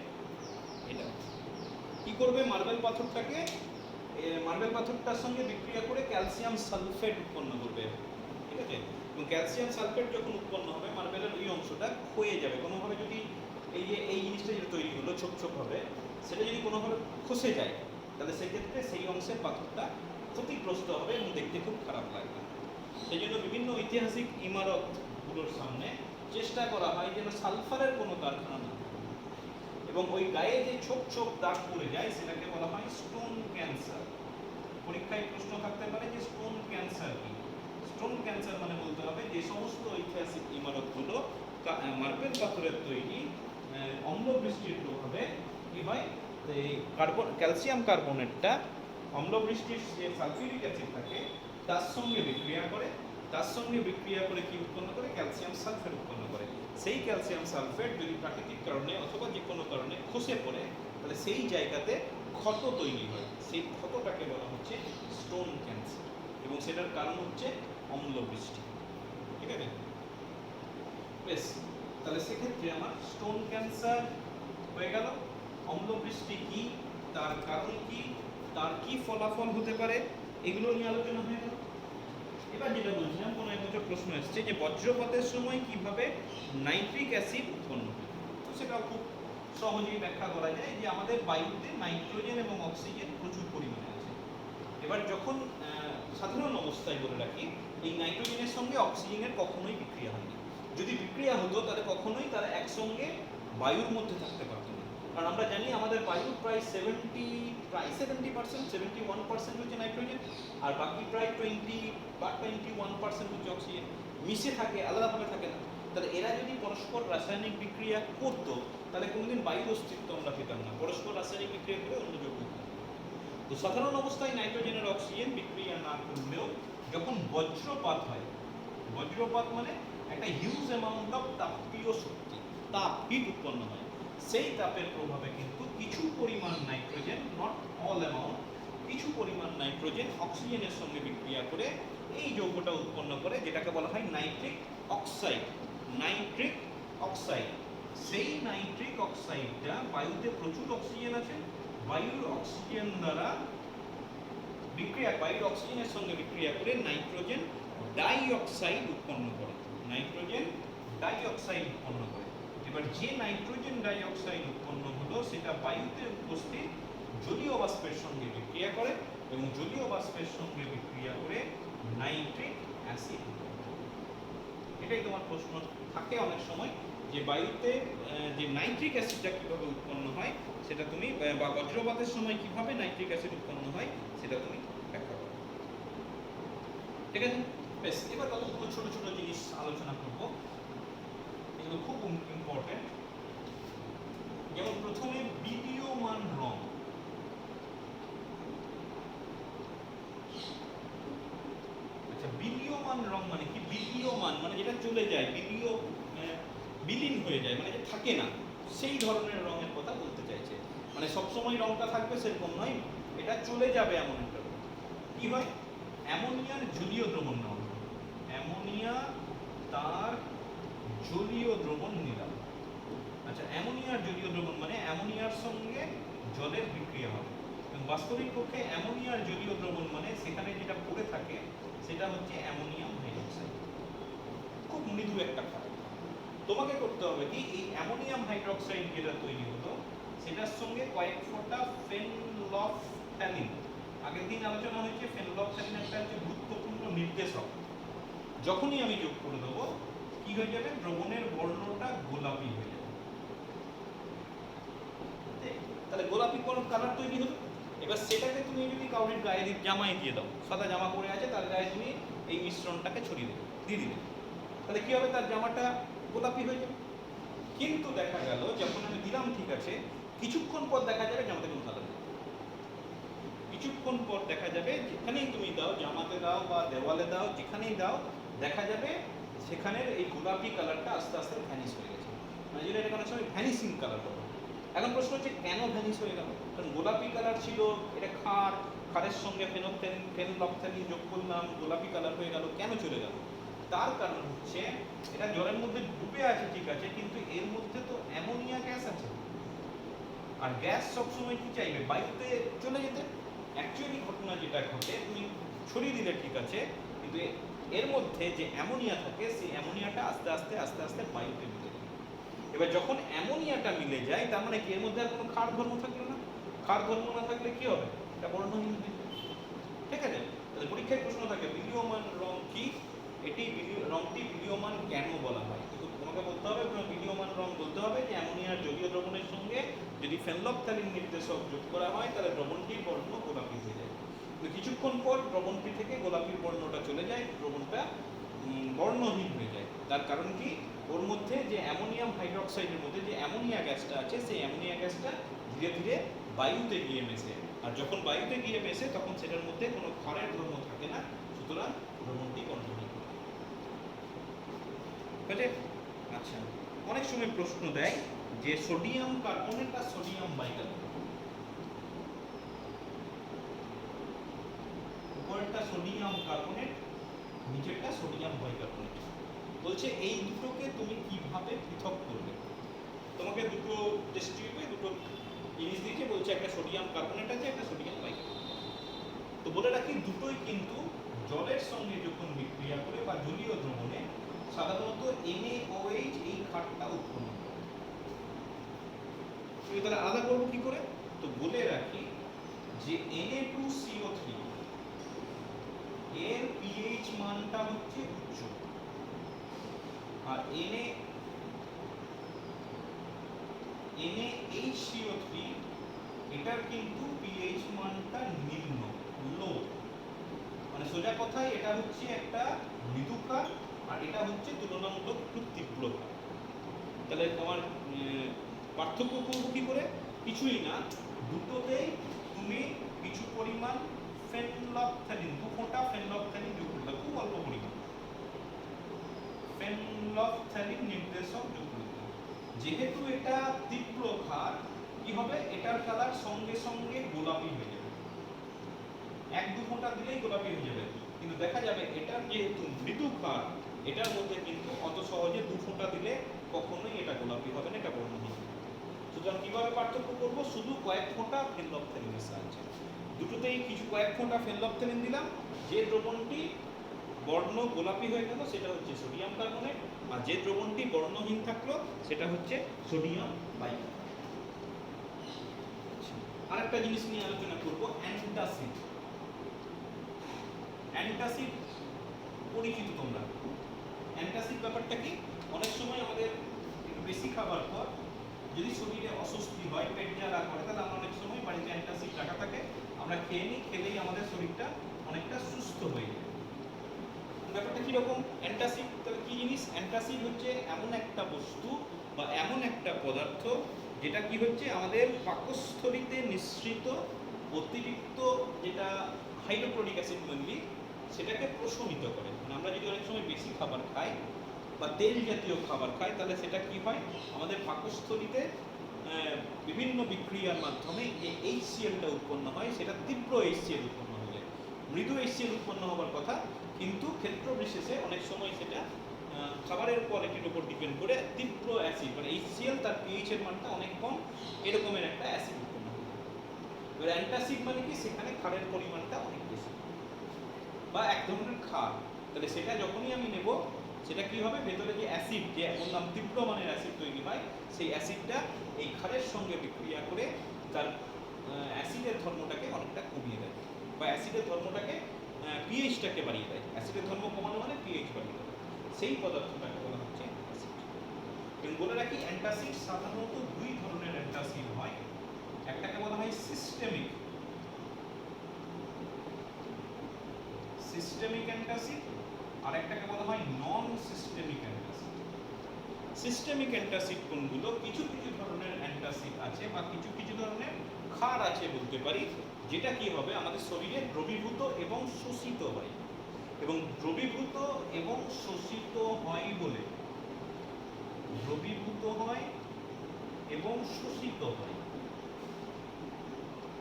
এটা। কি করবে, মার্বেল পাথরটাকে, মার্বেল পাথরটার সঙ্গে বিক্রিয়া করে ক্যালসিয়াম সালফেট উৎপন্ন করবে, ঠিক আছে। এবং ক্যালসিয়াম সালফেট যখন উৎপন্ন হবে, মার্বেলের ওই অংশটা ক্ষয়ে যাবে কোনোভাবে। যদি এই যে এই জিনিসটা যেটা তৈরি হলো ছোপ ছোপ হবে, সেটা যদি কোনোভাবে খসে যায়, তাহলে সেক্ষেত্রে সেই অংশের পাথরটা ক্ষতিগ্রস্ত হবে এবং দেখতে খুব খারাপ লাগবে। সেই জন্য বিভিন্ন ঐতিহাসিক ইমারতগুলোর সামনে চেষ্টা করা হয় যেন সালফারের কোনো কারখানা না, এবং ওই গায়ে যে ছোপ ছোপ দাগ পড়ে যায় সেটাকে বলা হয় স্টোন ক্যান্সার। পরীক্ষায় প্রশ্ন থাকতে পারে যে স্টোন ক্যান্সার কি। স্টোন ক্যান্সার মানে বলতে হবে যে সমস্ত ঐতিহাসিক ইমারতগুলো মার্বেল পাথরের তৈরি, অম্লবৃষ্টির প্রভাবে কি হয়, এই ক্যালসিয়াম কার্বনেটটা অম্লবৃষ্টির যে সালফিউরিক অ্যাসিড থাকে তার সঙ্গে বিক্রিয়া করে, তার সঙ্গে বিক্রিয়া করে কি উৎপন্ন করে, ক্যালসিয়াম সালফেট উৎপন্ন করে। সেই ক্যালসিয়াম সালফেট যদি প্রাকৃতিক কারণে অথবা যে কোনো কারণে খসে পড়ে, তাহলে সেই জায়গাতে ক্ষত তৈরি হয়, সেই ক্ষতটাকে বলা হচ্ছে স্টোন ক্যান্সার, এবং সেটার কারণ হচ্ছে অম্লবৃষ্টি, ঠিক আছে। বেশ, তাহলে সেক্ষেত্রে আমার স্টোন ক্যান্সার হয়ে গেল, অম্লবৃষ্টি কি, তার কারণ কি, তার কি ফলাফল হতে পারে, এগুলো নিয়ে আলোচনা হয়ে গেল। এবার যেটা বলছিলাম, কোনো এক বছর প্রশ্ন এসছে যে বজ্রপাতের সময় কিভাবে নাইট্রিক অ্যাসিড উৎপন্ন হয়। তো সেটাও খুব সহজেই ব্যাখ্যা করা যায় যে আমাদের বায়ুতে নাইট্রোজেন এবং অক্সিজেন প্রচুর পরিমাণে আছে। এবার যখন সাধারণ অবস্থায় বলে রাখি, এই নাইট্রোজেনের সঙ্গে অক্সিজেনের কখনোই বিক্রিয়া হয় না। যদি বিক্রিয়া হতো তাহলে কখনোই তারা একসঙ্গে বায়ুর মধ্যে থাকতে পারতো না। কারণ আমরা জানি আমাদের বায়ুর প্রায় 70%, 71% হচ্ছে নাইট্রোজেন, আর বাকি প্রায় 21% হচ্ছে অক্সিজেন। মিশে থাকে, আলাদাভাবে থাকে না। তাহলে এরা যদি পরস্পর রাসায়নিক বিক্রিয়া করতো, তাহলে কোনোদিন বায়ুর অস্তিত্ব আমরা পেতাম না। পরস্পর রাসায়নিক বিক্রিয়া করে অন্য যৌগ। তো সাধারণ অবস্থায় নাইট্রোজেনের অক্সিজেন বিক্রিয়া না করলেও যখন বজ্রপাত হয়, বজ্রপাত মানে একটা হিউজ অ্যামাউন্ট অফ তাপীয় শক্তি, তাপ, হিট উৎপন্ন হয়, সেই তাপের প্রভাবে কিন্তু কিছু পরিমাণ নাইট্রোজেন, নট অল অ্যামাউন্ট, কিছু পরিমাণ নাইট্রোজেন অক্সিজেনের সঙ্গে বিক্রিয়া করে এই যৌগটা উৎপন্ন করে, যেটাকে বলা হয় নাইট্রিক অক্সাইড। নাইট্রিক অক্সাইড, সেই নাইট্রিক অক্সাইডটা, বায়ুতে প্রচুর অক্সিজেন আছে, বায়ুর অক্সিজেন দ্বারা বিক্রিয়া, বায়ুর অক্সিজেনের সঙ্গে বিক্রিয়া করে নাইট্রোজেন ডাই অক্সাইড উৎপন্ন করে, নাইট্রোজেন ডাই অক্সাইড উৎপন্ন করে। এবার যে নাইট্রোজেন ডাই অক্সাইড উৎপন্ন হলো সেটা বায়ুতে উপস্থিত জলীয় বাষ্পের সঙ্গে বিক্রিয়া করে, এবং জলীয় বাষ্পের সঙ্গে বিক্রিয়া করে নাইট্রিক অ্যাসিড। এটাই তোমার প্রশ্ন থাকে অনেক সময়, যে বায়ুতে যে নাইট্রিক অ্যাসিডটা কীভাবে উৎপন্ন হয় সেটা তুমি, বা বজ্রপাতের সময় কিভাবে নাইট্রিক অ্যাসিড উৎপন্ন হয় সেটা তুমি ব্যাখ্যা করো, ঠিক আছে। বেশ, এবার কতগুলো ছোট ছোট জিনিস আলোচনা করব, এগুলো খুব ইম্পর্টেন্ট। যেমন প্রথমে বিলীয়মান রং। আচ্ছা, বিলীয়মান রং মানে কি? বিলীয়মান মানে যেটা চলে যায়, বিলীন হয়ে যায়, মানে যে থাকে না, সেই ধরনের রঙের কথা বলতে চাইছে। মানে সবসময় রংটা থাকবে সেরকম নয়, এটা চলে যাবে এমন একটা রং। কি হয়? অ্যামোনিয়ার জলীয় দ্রবণ নেওয়া, অ্যামোনিয়া তার জলীয় দ্রবণ নিলাম। আচ্ছা, অ্যামোনিয়ার জলীয় দ্রবণ মানে অ্যামোনিয়ার সঙ্গে জলের বিক্রিয়া হবে, এবং বাস্তবিক পক্ষে অ্যামোনিয়ার জলীয় দ্রবণ মানে সেখানে যেটা পড়ে থাকে সেটা হচ্ছে অ্যামোনিয়াম হাইড্রোক্সাইড। খুব মৃদু একটা খাবার। তোমাকে করতে হবে কি, এই অ্যামোনিয়াম হাইড্রোক্সাইড যেটা তৈরি হলো সেটার সঙ্গে কয়েক ফোঁটা ফেনলফথ্যালিন, আগের দিন আলোচনা হয়েছে, ফেনলফথ্যালিন একটা হচ্ছে গুরুত্বপূর্ণ নির্দেশক। যখনই আমি যোগ করে দেবো কি হয়ে যাবে, দ্রবণের বর্ণটা গোলাপি হয়ে যাবে। কালার তৈরি হলো। এবার সেটাকে তুমি যদি কাউরির গায়ে জামায় দিয়ে দাও, সাদা জামা পরে আছে, তার গায়ে তুমি এই মিশ্রণটাকে ছড়িয়ে দেবে, দিয়ে দিলে, তাহলে কি হবে, তার জামাটা গোলাপি হয়ে যাবে। কিন্তু দেখা গেল যখন আমি দিলাম, ঠিক আছে, কিছুক্ষণ পর দেখা যাবে জামাতে কোনো কালার নেই। কিছুক্ষণ পর দেখা যাবে যেখানেই তুমি দাও, জামাতে দাও বা দেওয়ালে দাও, যেখানেই দাও, দেখা যাবে সেখানের এই গোলাপি কালারটা আস্তে আস্তে ভ্যানিশ হয়ে গেছে। মানে যেটা এটা অনেক সময় ভ্যানিশিং কালার বলে। এখন প্রশ্ন হচ্ছে কেন ভ্যানিশ হয়ে গেল? কারণ গোলাপি কালার ছিল, এটা খারের সঙ্গে ফেনলফথ্যালিন যোগ করলাম, গোলাপি কালার হয়ে গেল। কেন চলে গেল? তার কারণ হচ্ছে এটা জলের মধ্যে ডুবে আছে, ঠিক আছে, কিন্তু এর মধ্যে তো অ্যামোনিয়া গ্যাস আছে, আর গ্যাস সবসময় কি চাইবে, বায়ুতে চলে যেতে। অ্যাকচুয়ালি ঘটনা যেটা ঘটে, তুমি ছড়িয়ে দিলে ঠিক আছে, কিন্তু এর মধ্যে যে অ্যামোনিয়া থাকে, সেই অ্যামোনিয়াটা আস্তে আস্তে আস্তে আস্তে বায়ুতে মিলে যায়। এবার যখন অ্যামোনিয়াটা মিলে যায়, তার মানে কি এর মধ্যে আর কোনো ক্ষার ধর্ম থাকলো না। ক্ষার ধর্ম না থাকলে কি হবে? এটা বর্ণহীন হয়ে যাবে। ঠিক আছে, তাহলে পরীক্ষায় প্রশ্ন থাকে বিলীয়মান রং কি, এটি রংটি বিলীয়মান কেন বলা হয়? কিন্তু তোমাকে বলতে হবে, বিলীয়মান রং বলতে হবে যে অ্যামোনিয়ার জলীয় দ্রবণের সঙ্গে যদি ফেনলফথ্যালিন নির্দেশক যোগ করা হয়, তাহলে দ্রবণটির বর্ণ গোলাপি হয়ে যায়। কিন্তু কিছুক্ষণ পর দ্রবণটি থেকে গোলাপির বর্ণটা চলে যায়, দ্রবণটা বর্ণহীন হয়ে যায়। তার কারণ কি, ওর মধ্যে যে অ্যামোনিয়াম হাইড্রোক্সাইডের মধ্যে যে অ্যামোনিয়া গ্যাসটা আছে, সেই অ্যামোনিয়া গ্যাসটা ধীরে ধীরে বায়ুতে গিয়ে মেশে, আর যখন বায়ুতে গিয়ে মেশে তখন সেটার মধ্যে কোনো ক্ষারের ধর্ম থাকে না, সুতরাং দ্রবণটি বর্ণহীন। আচ্ছা, অনেক সময় প্রশ্ন দেয় যে সোডিয়াম কার্বনেট আর সোডিয়াম বাইকার্বনেট, উপরেরটা সোডিয়াম কার্বনেট, নিচেরটা সোডিয়াম বাইকার্বনেট, বলছে এই দুটোকে তুমি কিভাবে পৃথক করবে। তোমাকে দুটো টেস্ট টিউবে দুটো জিনিস দিয়েছে, বলছে একটা সোডিয়াম কার্বনেট আছে, একটা সোডিয়াম বাইকার্বনেট। তো বলে রাখি, দুটোই কিন্তু জলের সঙ্গে যখন বিক্রিয়া করে বা জলীয় দ্রবণে সাধারণত NaOH এই ক্ষারটা উৎপন্ন করে। তাহলে আলাদা করবো কি করে? তো বলে রাখি যে Na2CO3 এর pH মানটা হচ্ছে উচ্চ, আর NaHCO3 এটার কিন্তু pH মানটা নিম্ন, লো। মানে সোজা কথায় এটা হচ্ছে একটা মৃদু ক্ষার, আর এটা হচ্ছে তুলনামূলক একটু তীব্র ক্ষার। তাহলে তোমার পার্থক্য করবো কি করে? কিছুই না, দুটোতেই তুমি কিছু পরিমাণ ফেনলফথ্যালিন, 2 ফোঁটা ফেনলফথ্যালিন যোগ করলে, খুব অল্প পরিমাণ ফেনলফথ্যালিন নির্দেশক যোগ করলে। যেহেতু এটা তীব্র ক্ষার, কি হবে, এটার কালার সঙ্গে সঙ্গে গোলাপি হয়ে যাবে, 1-2 ফোঁটা দিলেই গোলাপি হয়ে যাবে। কিন্তু দেখা যাবে এটার যেহেতু মৃদু ক্ষার, এটার মধ্যে কিন্তু অত সহজে 2 ফোঁটা দিলে কখনোই এটা গোলাপি হবে না, এটা বর্ণহীন। সুতরাং কিভাবে পার্থক্য করবো? শুধু কয়েক ফোঁটা ফেনলফথ্যালিনের সাহায্যে। দুটোতেই কিছু কয়েক ফোঁটা ফেনলফথ্যালিন দিলাম, যে দ্রবণটি বর্ণ গোলাপি হয়ে গেল সেটা হচ্ছে সোডিয়াম কার্বনেট, আর যে দ্রবণটি বর্ণহীন থাকলো সেটা হচ্ছে সোডিয়াম বাইকার্বনেট। আরেকটা জিনিস নিয়ে আলোচনা করব, অ্যান্টাসিড। অ্যান্টাসিড পরিচিত তোমরা। অ্যান্টাসিড ব্যাপারটা কি? অনেক সময় আমাদের বেশি খাবার পর যদি শরীরে অস্বস্তি হয়, পেট জ্বালা করে, তাহলে আমরা অনেক সময় বাড়িতে অ্যান্টাসিড রাখা থাকে, আমরা খেয়ে নিই, খেলেই আমাদের শরীরটা অনেকটা সুস্থ হয়ে যায়। ব্যাপারটা কীরকম? অ্যান্টাসিড তাহলে কী জিনিস? অ্যান্টাসিড হচ্ছে এমন একটা বস্তু বা এমন একটা পদার্থ যেটা কি হচ্ছে আমাদের পাকস্থলীতে নিঃসৃত অতিরিক্ত যেটা হাইড্রোক্লোরিক অ্যাসিড মেনলি, সেটাকে প্রশমিত করে। মানে আমরা যদি অনেক সময় বেশি খাবার খাই বা তেল জাতীয় খাবার খাই, তাহলে সেটা কি হয়, আমাদের পাকস্থলীতে বিভিন্ন বিক্রিয়ার মাধ্যমে যে HCl-টা উৎপন্ন হয়, সেটা তীব্র HCl উৎপন্ন হয়ে যায়। মৃদু HCl উৎপন্ন হওয়ার কথা, কিন্তু ক্ষেত্র বিশেষে অনেক সময় সেটা খাবারের কোয়ালিটির উপর ডিপেন্ড করে তীব্র অ্যাসিড, মানে HCl তার pH এর মানটা অনেক কম, এরকমের একটা অ্যাসিড উৎপন্ন হয়। এবার অ্যান্টাসিড মানে কি? সেখানে ক্ষারের পরিমাণটা অনেক বেশি বা এক ধরনের ক্ষার। তাহলে সেটা যখনই আমি নেব, সেটা কি হবে, ভেতরে যে অ্যাসিড, যে বললাম তীব্র মানের অ্যাসিড তৈরি হয়, সেই অ্যাসিডটা এই ক্ষারের সঙ্গে বিক্রিয়া করে তার অ্যাসিডের ধর্মটাকে অনেকটা কমিয়ে দেয়, বা অ্যাসিডের ধর্মটাকে pH-টাকে বাড়িয়ে দেয়। অ্যাসিডের ধর্ম কমানো মানে pH বাড়িয়ে দেয়, সেই পদার্থটাকে বলা হচ্ছে অ্যাসিড। এবং বলে রাখি, অ্যান্টাসিড সাধারণত 2 ধরনের অ্যান্টাসিড হয়। একটাকে বলা হয় সিস্টেমিক অ্যান্টাসিড, আর একটাকে বলা হয় নন সিস্টেমিক অ্যান্টাসিড। সিস্টেমিক অ্যান্টাসিড কোনগুলো? কিছু কিছু ধরনের অ্যান্টাসিড আছে বা কিছু কিছু ধরনের ক্ষার আছে বলতে পারি, যেটা কি হবে আমাদের শরীরে দ্রবীভূত এবং শোষিত হয়, এবং দ্রবীভূত এবং শোষিত হয় বলে, দ্রবীভূত হয় এবং শোষিত হয়,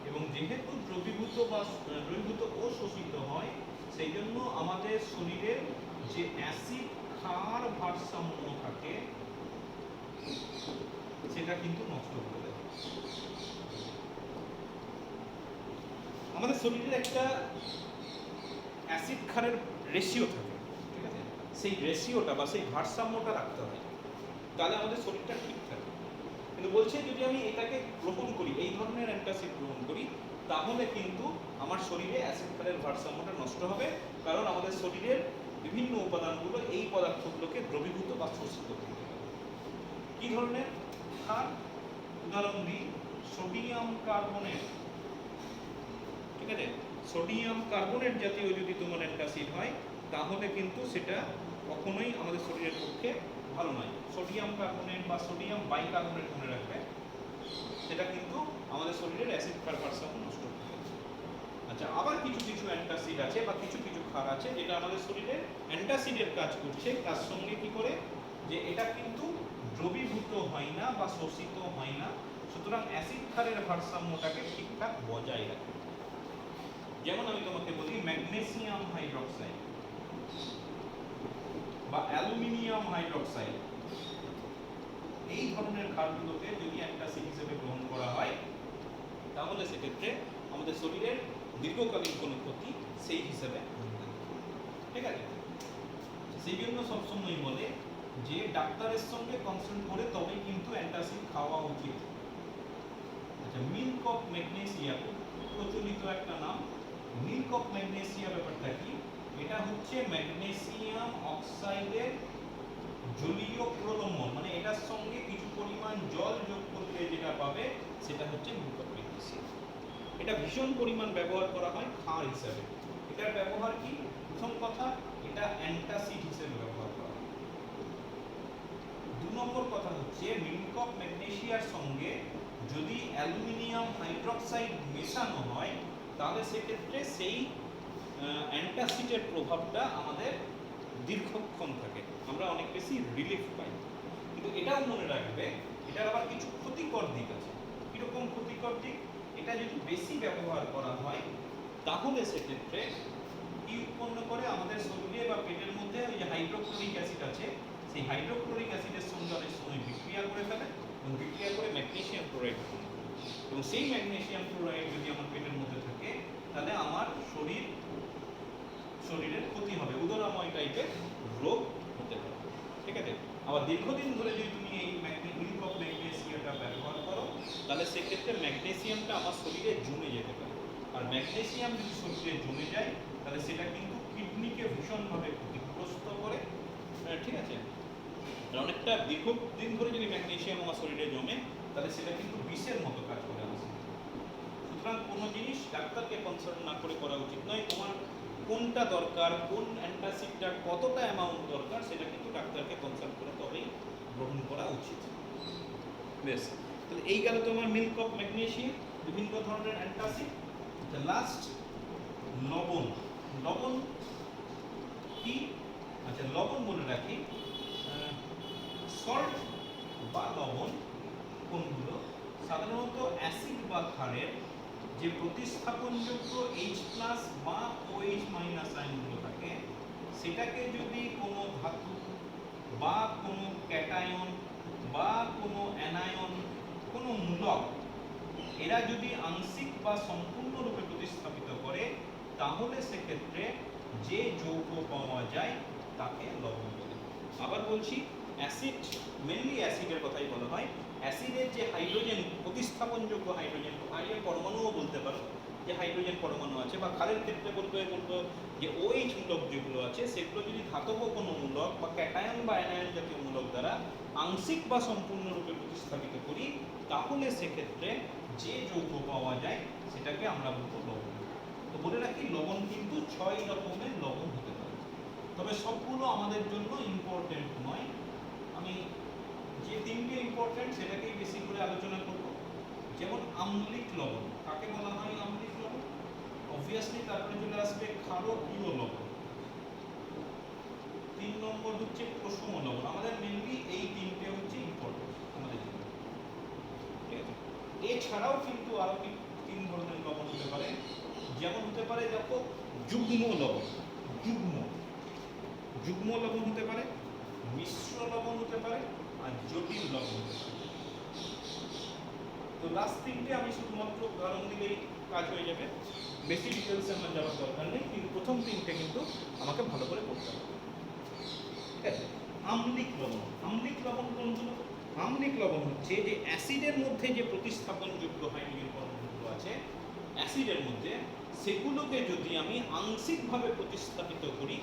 এবং যেহেতু দ্রবীভূত ও শোষিত হয়, সেই জন্য আমাদের শরীরের যে অ্যাসিড ক্ষার ভারসাম্য থাকে সেটা কিন্তু নষ্ট করে দেয়। আমাদের শরীরের একটা অ্যাসিড ক্ষারের রেশিও থাকে, ঠিক আছে? সেই রেশিওটা বা সেই ভারসাম্যটা রাখতে হয়, তাহলে আমাদের শরীরটা ঠিক থাকে। কিন্তু বলছে যদি আমি এটাকে গ্রহণ করি, এই ধরনের অ্যান্টাসিড গ্রহণ করি, তাহলে কিন্তু আমার শরীরে অ্যাসিড ক্ষারের ভারসাম্যটা নষ্ট হবে, কারণ আমাদের শরীরের বিভিন্ন উপাদানগুলো এই পদার্থগুলোকে দ্রবীভূত বা শোষিত করতে পারে। কি ধরনের ক্ষার? উদাহরণ দিই, সোডিয়াম কার্বনেট, ঠিক আছে? সোডিয়াম কার্বনেট জাতীয় যদি তোমার অ্যান্টাসিড হয়, তাহলে কিন্তু সেটা কখনোই আমাদের শরীরের পক্ষে ভালো নয়। সোডিয়াম কার্বনেট বা সোডিয়াম বাইকার্বনেট মনে রাখবে, সেটা কিন্তু আমাদের শরীরের অ্যাসিড ক্ষার ভারসাম্য নষ্ট করে। আচ্ছা, আবার কিছু কিছু অ্যান্টাসিড আছে বা কিছু কিছু ক্ষার আছে যেটা আমাদের শরীরে অ্যান্টাসিডের কাজ করছে, তার সঙ্গে কি করে যে এটা কিন্তু দ্রবীভূত হয় না বা শোষিত হয় না, সুতরাং অ্যাসিড ক্ষারের ভারসাম্যটাকে ঠিকঠাক বজায় রাখে। যেমন আমি তোমাকে বলি ম্যাগনেসিয়াম হাইড্রোক্সাইড বা অ্যালুমিনিয়াম হাইড্রোক্সাইড, এই ধরনের ক্ষারগুলোকে যদি অ্যান্টাসিড হিসেবে গ্রহণ করা হয়, তাহলে সেক্ষেত্রে আমাদের শরীরের দীর্ঘকালীন কোনো ক্ষতি সেই হিসেবে হবে না, ঠিক আছে? সেই জন্য সবসময় বলে যে ডাক্তারের সঙ্গে কনসাল্ট করে তবেই কিন্তু অ্যান্টাসিড খাওয়া উচিত। আচ্ছা, মিল্ক অফ ম্যাগনেসিয়া খুব প্রচলিত একটা নাম। মিল্ক অফ ম্যাগনেসিয়া ব্যাপারটা কি? এটা হচ্ছে ম্যাগনেসিয়াম অক্সাইডের জলীয় প্রলম্বন, মানে এটার সঙ্গে কিছু পরিমাণ জল যোগ করলে যেটা পাবে সেটা হচ্ছে মিল্ক অফ ম্যাগনেসিয়া। এটা ভীষণ পরিমাণ ব্যবহার করা হয় ক্ষার হিসাবে। এটার ব্যবহার কি? প্রথম কথা, এটা অ্যান্টাসিড হিসেবে ব্যবহার করা হয়। 2 নম্বর কথা হচ্ছে মিল্ক অফ ম্যাগনেসিয়ার সঙ্গে যদি অ্যালুমিনিয়াম হাইড্রোক্সাইড মেশানো হয়, তাহলে সেক্ষেত্রে সেই অ্যান্টাসিডের প্রভাবটা আমাদের দীর্ঘক্ষণ থাকে, আমরা অনেক বেশি রিলিফ পাই। কিন্তু এটাও মনে রাখবে এটার আবার কিছু ক্ষতিকর দিক আছে। কীরকম ক্ষতিকর দিক? এটা যদি বেশি ব্যবহার করা হয়, তাহলে সেক্ষেত্রে কি উৎপন্ন করে আমাদের শরীরে বা পেটের মধ্যে ওই যে হাইড্রোক্লোরিক অ্যাসিড আছে, সেই হাইড্রোক্লোরিক অ্যাসিডের সঙ্গে অনেক সময় বিক্রিয়া করে ফেলে এবং বিক্রিয়া করে ম্যাগনেসিয়াম ক্লোরাইড উৎপন্ন করে। এবং সেই ম্যাগনেসিয়াম ক্লোরাইড যদি আমার পেটের মধ্যে থাকে, তাহলে আমার শরীরের ক্ষতি হবে, উদরাময় টাইপের রোগ হতে পারে, ঠিক আছে? আবার দীর্ঘদিন ধরে যদি তুমি এই মিল্ক অফ ম্যাগনেসিয়াটা ব্যবহার করো, তাহলে সেক্ষেত্রে ম্যাগনেসিয়ামটা আমার শরীরে জমে যেতে পারে, আর ম্যাগনেসিয়াম যদি শরীরে জমে যায়, তাহলে সেটা কিন্তু কিডনিকে ভীষণভাবে ক্ষতিগ্রস্ত করে, ঠিক আছে? অনেকটা দীর্ঘদিন ধরে যদি ম্যাগনেসিয়াম আমার শরীরে জমে, তাহলে সেটা কিন্তু বিষের মতো কাজ করে আমার শরীরে। সুতরাং কোনো জিনিস ডাক্তারকে কনসাল্ট না করে করা উচিত নয়। তোমার কোনটা দরকার, কোন অ্যান্টাসিডটা কতটা অ্যামাউন্ট দরকার, সেটা কিন্তু ডাক্তারকে কনসাল্ট করে তবেই গ্রহণ করা উচিত। বেশ, তাহলে এই গেল তোমার মিল্ক অফ ম্যাগনেসিয়াম, বিভিন্ন ধরনের অ্যান্টাসিড। লাস্ট লবণ। লবণ কি? আচ্ছা, লবণ বলে রাখি, সল্ট বা লবণ কোনগুলো? সাধারণত অ্যাসিড বা ক্ষারের যে প্রতিস্থাপনযোগ্য H+ বা OH- আয়নগুলো থাকে, সেটাকে যদি কোনো ধাতু বা কোনো ক্যাটায়ন বা কোনো অ্যানায়ন, কোনো মূলক, এরা যদি আংশিক বা সম্পূর্ণরূপে প্রতিস্থাপিত করে, তাহলে সেক্ষেত্রে যে যৌগ পাওয়া যায় তাকে লবণ বলে। আবার বলছি, অ্যাসিড, মেনলি অ্যাসিডের কথাই বলা হয়। অ্যাসিডের যে হাইড্রোজেন, প্রতিস্থাপনযোগ্য হাইড্রোজেন, আইয়ের পরমাণুও বলতে পারো, যে হাইড্রোজেন পরমাণু আছে, বা ক্ষারের ক্ষেত্রে বলবো যে OH মূলক যেগুলো আছে সেগুলো যদি ধাতব কোনো মূলক বা ক্যাটায়ন বা অ্যানায়ন জাতীয় মূলক দ্বারা আংশিক বা সম্পূর্ণরূপে প্রতিস্থাপিত করি, তাহলে সেক্ষেত্রে যে যৌগ পাওয়া যায় সেটাকে আমরা বলবো লবণ। তো বলে রাখি, লবণ কিন্তু 6 রকমের লবণ হতে পারে, তবে সবগুলো আমাদের জন্য ইম্পর্টেন্ট নয়। আমি যে তিনটে ইম্পর্টেন্ট সেটাকেই বেশি করে আলোচনা করব। যেমন আম্লিক লবণ, কাকে বলা হয় আম্লিক লবণ? অবভিয়াসলি তারপরে চলে আসবে ক্ষারকীয় লবণ। 3 নম্বর হচ্ছে প্রশম লবণ। আমাদের মেনলি এই তিনটে হচ্ছে ইম্পর্টেন্ট আমাদের জন্য, ঠিক আছে? এছাড়াও কিন্তু আরো 3 ধরনের লবণ হতে পারে। যেমন হতে পারে দেখো যুগ্ম লবণ, যুগ্ম লবণ হতে পারে, মিশ্র লবণ হতে পারে, আর জটিল লবণ হতে পারে। তো লাস্ট তিনটে আমি শুধুমাত্র উদাহরণ দিলেই কাজ হয়ে যাবে, বেশি ডিটেলসে আমার যাওয়ার দরকার নেই, কিন্তু প্রথম তিনটে কিন্তু আমাকে ভালো করে পড়তে হবে, ঠিক আছে? আম্লিক লবণ, আম্লিক লবণ কোনগুলো? আম্লিক লবণ হচ্ছে যে অ্যাসিডের মধ্যে যে প্রতিস্থাপনযোগ্য হাইড্রোজেন পরমাণুগুলো আছে অ্যাসিডের মধ্যে, সেগুলোকে যদি আমি আংশিকভাবে প্রতিস্থাপিত করি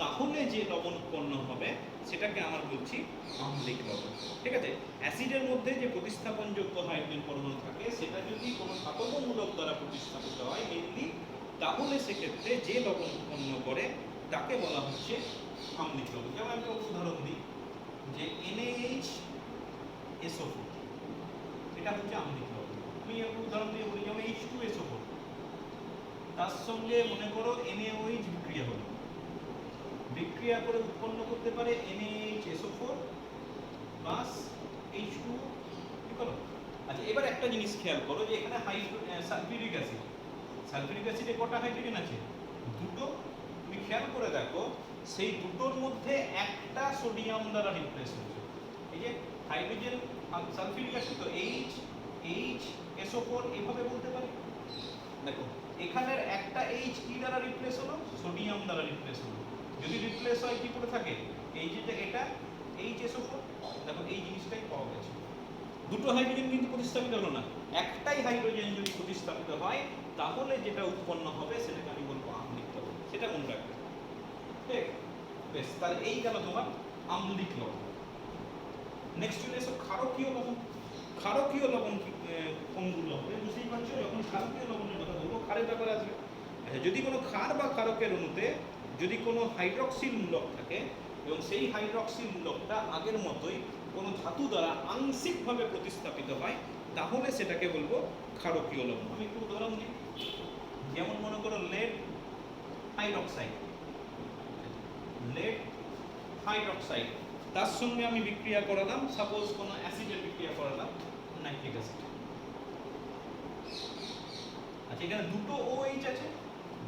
তাহলে যে লবণ উৎপন্ন হবে সেটাকে আমরা বলছি আম্লিক লবণ, ঠিক আছে? অ্যাসিডের মধ্যে যে প্রতিস্থাপনযোগ্য হাইড্রোজেন পরমাণু থাকে সেটা যদি কোনো ধাতব মূলক দ্বারা প্রতিস্থাপিত হয় মেনলি, তাহলে সেক্ষেত্রে যে লবণ উৎপন্ন করে তাকে বলা হচ্ছে আম্লিক লবণ। যেমন আমি একটা উদাহরণ দিই, যে NaHSO4, এটা হচ্ছে আম্লিক লবণ। আমি একটা উদাহরণ দিয়ে বলি, যেমন H2SO4, তার সঙ্গে মনে করো NaOH বিক্রিয়া হলো, বিক্রিয়া করে উৎপন্ন করতে পারে NaHSO4 প্লাস H2, ঠিক হলো? আচ্ছা, এবার একটা জিনিস খেয়াল করো যে এখানে সালফিউরিক অ্যাসিড, সালফিউরিক অ্যাসিডে কটা হাইড্রোজেন আছে? দুটো। তুমি খেয়াল করে দেখো সেই দুটোর মধ্যে একটা সোডিয়াম দ্বারা রিপ্লেস হয়েছে। এই যে হাইড্রোজেন সালফিউরিক অ্যাসিড, তো HSO4 এভাবে বলতে পারি। দেখো এখানের একটা H কি দ্বারা রিপ্লেস হলো? সোডিয়াম দ্বারা রিপ্লেস হলো। যদি রিপ্লেস হয় কি করে থাকে? এই যে এটা HSO4, দেখো এই জিনিসটাই পাওয়া গেছে। দুটো হাইড্রোজেন কিন্তু প্রতিস্থাপিত হলো না, একটাই হাইড্রোজেন যদি প্রতিস্থাপিত হয় তাহলে যেটা উৎপন্ন হবে সেটাকে আমি বলবো আম্লিক লবণ। সেটা মনে রাখবে, ঠিক? বেশ, তাহলে এই গেল তোমার আম্লিক লবণ। নেক্সট চলে এসো ক্ষারকীয় লবণ। ক্ষারকীয় লবণ কোনগুলো হবে বুঝতেই পারছো। যখন ক্ষারকীয় লবণের কথা বলবো ক্ষারের ব্যাপারে আসবে। আচ্ছা, যদি কোনো ক্ষার বা ক্ষারকের অণুতে যদি কোনো হাইড্রক্সিল মূলক থাকে এবং সেই হাইড্রক্সিল মূলকটা আগের মতোই কোনো ধাতু দ্বারা আংশিকভাবে প্রতিস্থাপিত হয় তাহলে সেটাকে বলবো ক্ষারকীয় লবণ। আমি একটু উদাহরণ দিই, যেমন মনে করো লেড হাইড্রক্সাইড, লেড হাইড্রক্সাইড, তার সঙ্গে আমি বিক্রিয়া করালাম, সাপোজ কোনো অ্যাসিডের বিক্রিয়া করালাম নাইট্রিক অ্যাসিড। আচ্ছা, এখানে দুটো OH আছে,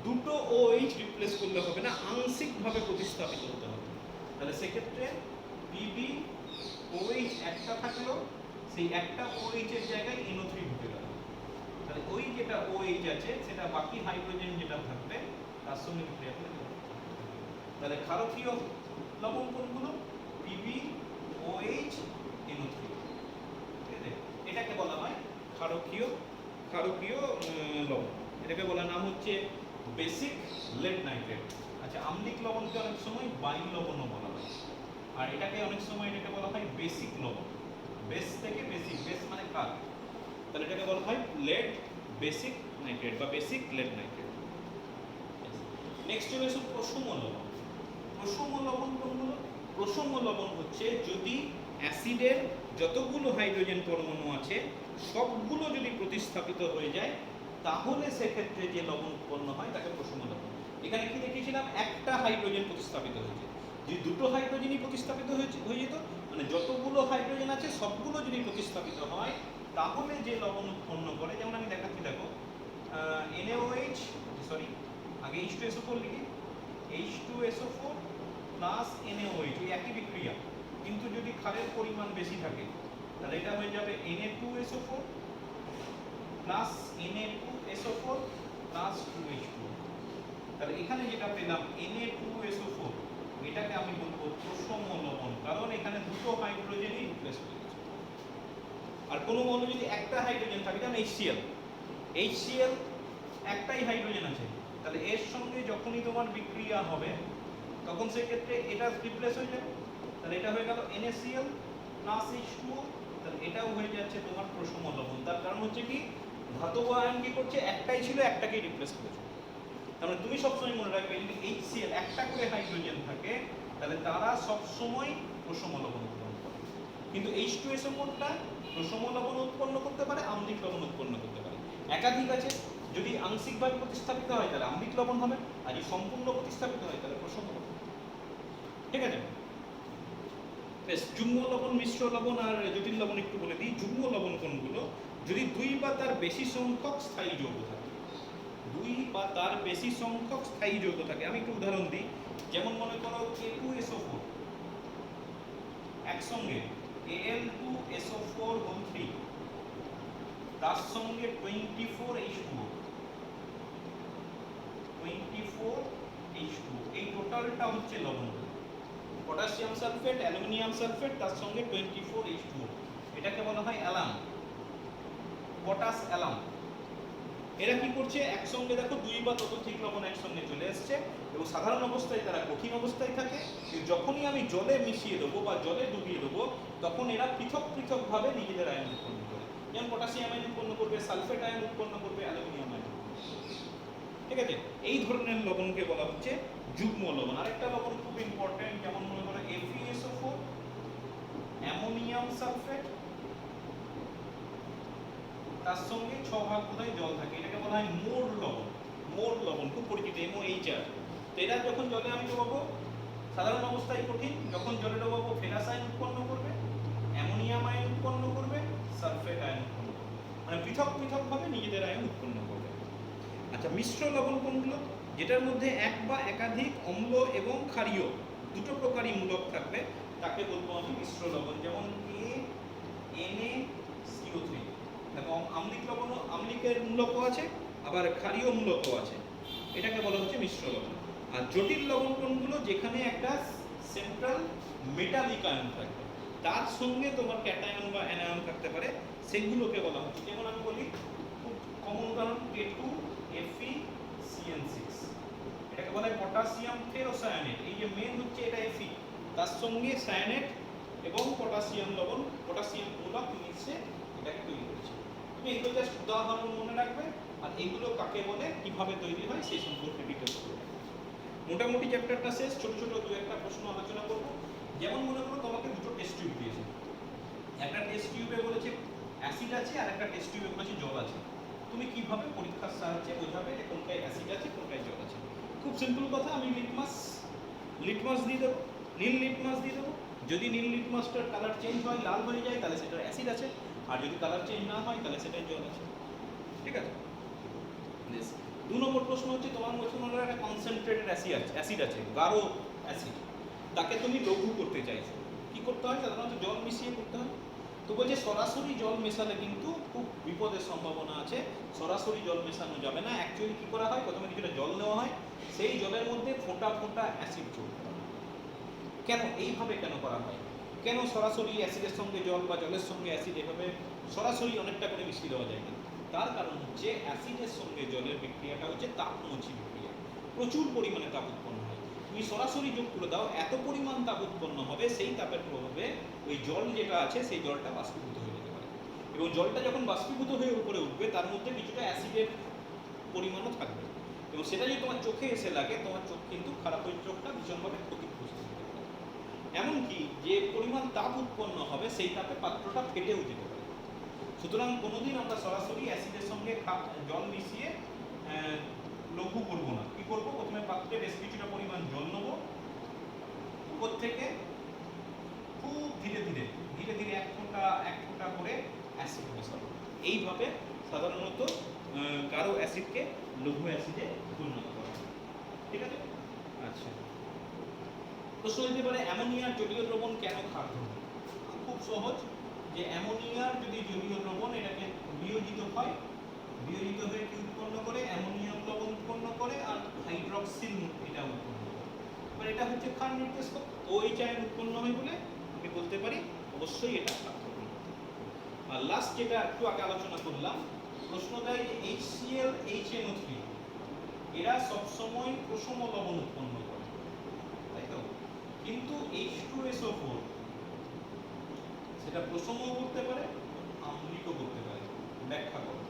দুটো OH রিপ্লেস করলে হবে না, আংশিকভাবে প্রতিস্থাপিত হতে হবে। তাহলে সেক্ষেত্রে PbOH একটা থাকলো, সেই একটা OH এর জায়গায় NO3 ঢুকে গেল। তাহলে ওই যেটা OH আছে সেটা বাকি হাইড্রোজেন যেটা থাকবে তার সঙ্গে বিক্রিয়া করে দেবে। তাহলে ক্ষারকীয় লবণ কোনগুলো? PbOH NO3, ঠিক আছে? এটাকে বলা হয় ক্ষারকীয় লবণ। এটাকে বলার নাম হচ্ছে বেসিক লেড নাইট্রেট। আচ্ছা, আম্লিক লবণকে অনেক সময় বাইল লবণও বলা হয়, আর এটাকে অনেক সময় এটাকে বলা হয় বেসিক লবণ। বেস থেকে বেসিক, বেস মানে কার, তাহলে এটাকে বলা হয় লেড বেসিক নাইট্রেট বা বেসিক লেড নাইট্রেট। নেক্সট চলে এসো প্রশম লবণ। প্রশম লবণ কোনগুলো? প্রশম লবণ হচ্ছে যদি অ্যাসিডের যতগুলো হাইড্রোজেন পরমাণু আছে সবগুলো যদি প্রতিস্থাপিত হয়ে যায় তাহলে সেক্ষেত্রে যে লবণ উৎপন্ন হয় তাকে প্রশম লবণ। এখানে কি দেখিয়েছিলাম? একটা হাইড্রোজেন প্রতিস্থাপিত হয়েছে। যদি দুটো হাইড্রোজেনই প্রতিস্থাপিত হয়ে যেত, মানে যতগুলো হাইড্রোজেন আছে সবগুলো যদি প্রতিস্থাপিত হয় তাহলে যে লবণ উৎপন্ন করে, যেমন আমি দেখাচ্ছি, দেখো NaOH, সরি আগে H2SO4 লিখি, H2SO4 প্লাস NaOH, ওই একই বিক্রিয়া, কিন্তু যদি ক্ষারের পরিমাণ বেশি থাকে তাহলে এটা হয়ে যাবে Na2SO4 plus Na2SO4 plus 2H2। তাহলে এখানে যেটা পেলাম Na2SO4, এটাকে আমি বলবো প্রশম লবণ, কারণ এখানে দুটো হাইড্রোজেনই রিপ্লেস হয়ে গেছে। আর কোনো মৌল যদি একটা হাইড্রোজেন থাকে, যেমন HCl একটাই হাইড্রোজেন আছে, তাহলে এর সঙ্গে যখনই তোমার বিক্রিয়া হবে তখন সেক্ষেত্রে এটা রিপ্লেস হয়ে যাবে, তাহলে এটা হয়ে গেল NaCl প্লাস H2O, তাহলে এটাও হয়ে যাচ্ছে তোমার প্রশম লবণ। তার কারণ হচ্ছে কি ধাতব আয়ন কি করছে, একটাই ছিল একটাকেই রিপ্লেস করেছে। তার মানে তুমি সবসময় মনে রাখবে যদি HCl একটা করে হাইড্রোজেন থাকে তাহলে তারা সবসময় প্রশম লবণ উৎপন্ন করে, কিন্তু H2SO4টা প্রশম লবণ উৎপন্ন করতে পারে, আম্লিক লবণ উৎপন্ন করতে পারে। একাধিক আছে, যদি আংশিকভাবে প্রতিস্থাপিত হয় তাহলে আম্লিক লবণ হবে, আর যদি সম্পূর্ণ প্রতিস্থাপিত হয় তাহলে প্রশম লবণ। ঠিক আছে, বেশ। যুগ্ম লবণ, মিশ্র লবণ আর জটিল লবণ একটু বলে দিই। যুগ্ম লবণ কোনগুলো, যদি দুই বা তার বেশি সংখ্যক স্থায়ী যৌগ থাকে, দুই বা তার বেশি সংখ্যক স্থায়ী যৌগ থাকে। আমি একটু উদাহরণ দিই, যেমন মনে করো K2SO4 একসঙ্গে Al2SO4 তার সঙ্গে 24H2O, 24H2O, এই টোটালটা হচ্ছে লবণ। পটাশিয়াম সালফেট, অ্যালুমিনিয়াম সালফেট, তার সঙ্গে 24H2O, এটাকে বলা হয় অ্যালাম, পটাশ অ্যালাম। এরা কি করছে, একসঙ্গে দেখো দুই বা ততোধিক লবণ একসঙ্গে চলে আসছে, এবং সাধারণ অবস্থায় তারা কঠিন অবস্থায় থাকে, কিন্তু যখনই আমি জলে মিশিয়ে দেবো বা জলে ডুবিয়ে দেবো তখন এরা পৃথক পৃথক ভাবে নিজেদের আয়ন উৎপন্ন করে। যেমন পটাশিয়াম আয়ন উৎপন্ন করবে, সালফেট আয়ন উৎপন্ন করবে, অ্যালুমিনিয়াম আয়ন। ঠিক আছে, এই ধরনের লবণকে বলা হচ্ছে যুগ্ম লবণ। আরেকটা লবণ খুব ইম্পর্টেন্ট, যেমন মনে করো FeSO4, অ্যামোনিয়াম সালফেট, তার সঙ্গে 6 ভাগ বোধহয় জল থাকে, এটাকে বলা হয় মোর লবণ। মোর লবণ খুব পরিচিত, MOHR। তো এরা যখন জলে আমি ডোবাবো সাধারণ অবস্থায় কঠিন, যখন জলে ডোবাবো ফেরাস আয়ন উৎপন্ন করবে, অ্যামোনিয়াম আয়ন উৎপন্ন করবে, সালফেট আয়ন উৎপন্ন করবে, মানে পৃথক পৃথক ভাবে নিজেদের আয়ন উৎপন্ন করবে। আচ্ছা, মিশ্র লবণ কোনগুলো, যেটার মধ্যে এক বা একাধিক অম্ল এবং ক্ষারীয় দুটো প্রকারই মূলক থাকবে, তাকে বলবো আমি মিশ্র লবণ। যেমন NaCO3, এবং আম্লিক লবণ, আম্লিকের মূলকও আছে আবার ক্ষারীয় মূলকও আছে, এটাকে বলা হচ্ছে মিশ্র লবণ। আর জটিল লবণ কোনগুলো, যেখানে একটা সেন্ট্রাল মেটালিক আয়ন থাকবে, তার সঙ্গে তোমার ক্যাটায়ন বা অ্যানায়ন থাকতে পারে, সেগুলোকে বলা হচ্ছে। যেমন আমি বলি খুব কমন উদাহরণ, K2FeCN6, এটাকে বলা হয় পটাশিয়াম ফেরোসায়ানেট। এই যে মেন হচ্ছে এটা Fe, তার সঙ্গে সায়ানেট এবং পটাশিয়াম লবণ, পটাশিয়াম মূলক মিশে এটাকে তৈরি করেছে। তুমি এগুলো জাস্ট উদাহরণ মনে রাখবে, আর এইগুলো কাকে বলে, কিভাবে তৈরি হয় সেই সম্পর্কে ডিটেলস করবে। মোটামুটি চ্যাপ্টারটা শেষ, ছোট ছোট দু একটা প্রশ্ন আলোচনা করব। যেমন মনে করো তোমাকে দুটো টেস্ট টিউব দিয়েছে, একটা টেস্ট টিউবে বলেছে অ্যাসিড আছে আর একটা টেস্ট টিউবে বলেছে জল আছে। তুমি কিভাবে পরীক্ষার সাহায্যে বোঝাবে যে কোনটায় অ্যাসিড আছে কোনটায় জল আছে? খুব সিম্পল কথা, আমি লিটমাস দিয়ে দেবো, নীল লিটমাস দিয়ে দেবো। যদি নীল লিটমাসটার কালার চেঞ্জ হয়, লাল হয়ে যায়, তাহলে সেটার অ্যাসিড আছে, আর যদি কালার চেঞ্জ না হয় তাহলে সেটাই জল আছে। ঠিক আছে, 2 নম্বর প্রশ্ন হচ্ছে তোমার মধ্যে একটা কনসেন্ট্রেটেড অ্যাসিড আছে, গাঢ় অ্যাসিড, তাকে তুমি লঘু করতে চাইছো, কি করতে হয়? সাধারণত জল মিশিয়ে করতে হয়। তো বলছে সরাসরি জল মেশালে কিন্তু খুব বিপদের সম্ভাবনা আছে, সরাসরি জল মেশানো যাবে না। অ্যাকচুয়ালি কি করা হয়, প্রথমে কিছুটা জল নেওয়া হয়, সেই জলের মধ্যে ফোঁটা ফোঁটা অ্যাসিড যোগ করা হয়। কেন এইভাবে কেন করা হয়? কেন সরাসরি অ্যাসিডের সঙ্গে জল বা জলের সঙ্গে অ্যাসিড এভাবে সরাসরি অনেকটা করে মিশিয়ে দেওয়া যায় না? তার কারণ হচ্ছে অ্যাসিডের সঙ্গে জলের বিক্রিয়াটা হচ্ছে তাপমোচী বিক্রিয়া, প্রচুর পরিমাণে তাপ উৎপন্ন হয়। তুমি সরাসরি যোগ করে দাও, এত পরিমাণ তাপ উৎপন্ন হবে, সেই তাপের প্রভাবে ওই জল যেটা আছে সেই জলটা বাষ্পীভূত হয়ে যেতে পারে, এবং জলটা যখন বাষ্পীভূত হয়ে উপরে উঠবে তার মধ্যে কিছুটা অ্যাসিডের পরিমাণও থাকবে, এবং সেটা যদি তোমার চোখে এসে লাগে তোমার চোখ কিন্তু খারাপ হয়ে, চোখটা ভীষণভাবে ক্ষতিগ্রস্ত হতে পারে। এমনকি যে পরিমাণ তাপ উৎপন্ন হবে সেই তাপে পাত্রটা ফেটেও যেতে পারে। সুতরাং কোনোদিন আমরা সরাসরি অ্যাসিডের সঙ্গে জল মিশিয়ে লঘু করবো না। কি করবো, প্রথমে পাত্রে বেশ কিছুটা পরিমাণ জল নেবো, উপর থেকে খুব ধীরে ধীরে ধীরে ধীরে এক ফোঁটা করে অ্যাসিড মেশাবো। এইভাবে সাধারণত গাঢ় অ্যাসিডকে লঘু অ্যাসিডে পরিণত করা হয়। ঠিক আছে, আচ্ছা। প্রশ্ন হতে পারে অ্যামোনিয়ার জলীয় দ্রবণ কেন ক্ষার ধর্মী? খুব সহজ, যে অ্যামোনিয়ার যদি জলীয় দ্রবণ এটাকে বিয়োজিত হয়, বিয়োজিত হয়ে কি উৎপন্ন করে, অ্যামোনিয়াম লবণ উৎপন্ন করে, আর হাইড্রক্সিল এটা উৎপন্ন করে। এবার এটা হচ্ছে ক্ষার নির্দেশক, OH আয়ন উৎপন্ন হয় বলে আমি বলতে পারি অবশ্যই এটা ক্ষার ধর্মী। আর লাস্ট যেটা একটু আগে আলোচনা করলাম, প্রশ্ন দেয় যে HCl HNO3 এরা সবসময় প্রশম লবণ উৎপন্ন করে, তাই তো? কিন্তু H2SO4 সেটা প্রশমও করতে পারে, আম্লিকও করতে পারে। ব্যাখ্যা করো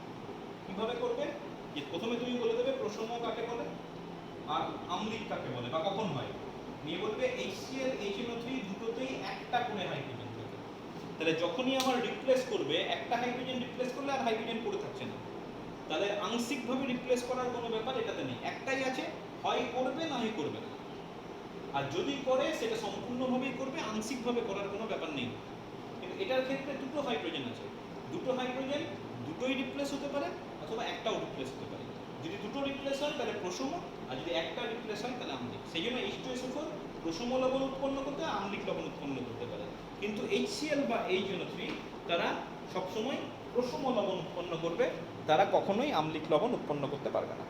কিভাবে করবে। যে প্রথমে তুমি বলে দেবে প্রশম কাকে বলে আর আম্লিক কাকে বলে বা কখন হয়, নিয়ে বলবে HCl HNO3 দুটোতেই একটা করে হাইড্রোজেন থাকে। তাহলে যখনই আমার রিপ্লেস করবে, একটা হাইড্রোজেন রিপ্লেস করলে আর হাইড্রোজেন পড়ে থাকছে না, তাহলে আংশিকভাবে রিপ্লেস করার কোনো ব্যাপার এটাতে নেই, একটাই আছে, হয় করবে না হয় করবে না। আর যদি করে সেটা সম্পূর্ণভাবেই করবে, আংশিকভাবে করার কোনো ব্যাপার নেই। কিন্তু এটার ক্ষেত্রে দুটো হাইড্রোজেন আছে, দুটো হাইড্রোজেন দুটোই রিপ্লেস হতে পারে অথবা একটাও রিপ্লেস হতে পারে। যদি দুটো রিপ্লেস হয় তাহলে প্রশম, আর যদি একটা রিপ্লেস হয় তাহলে আম্লিক। সেই জন্য H2SO4 প্রশম লবণ উৎপন্ন করতে, আম্লিক লবণ উৎপন্ন করতে পারে। কিন্তু HCl বা HNO3 তারা সবসময় প্রশম লবণ উৎপন্ন করবে, তারা কখনোই আম্লিক লবণ উৎপন্ন করতে পারবে না।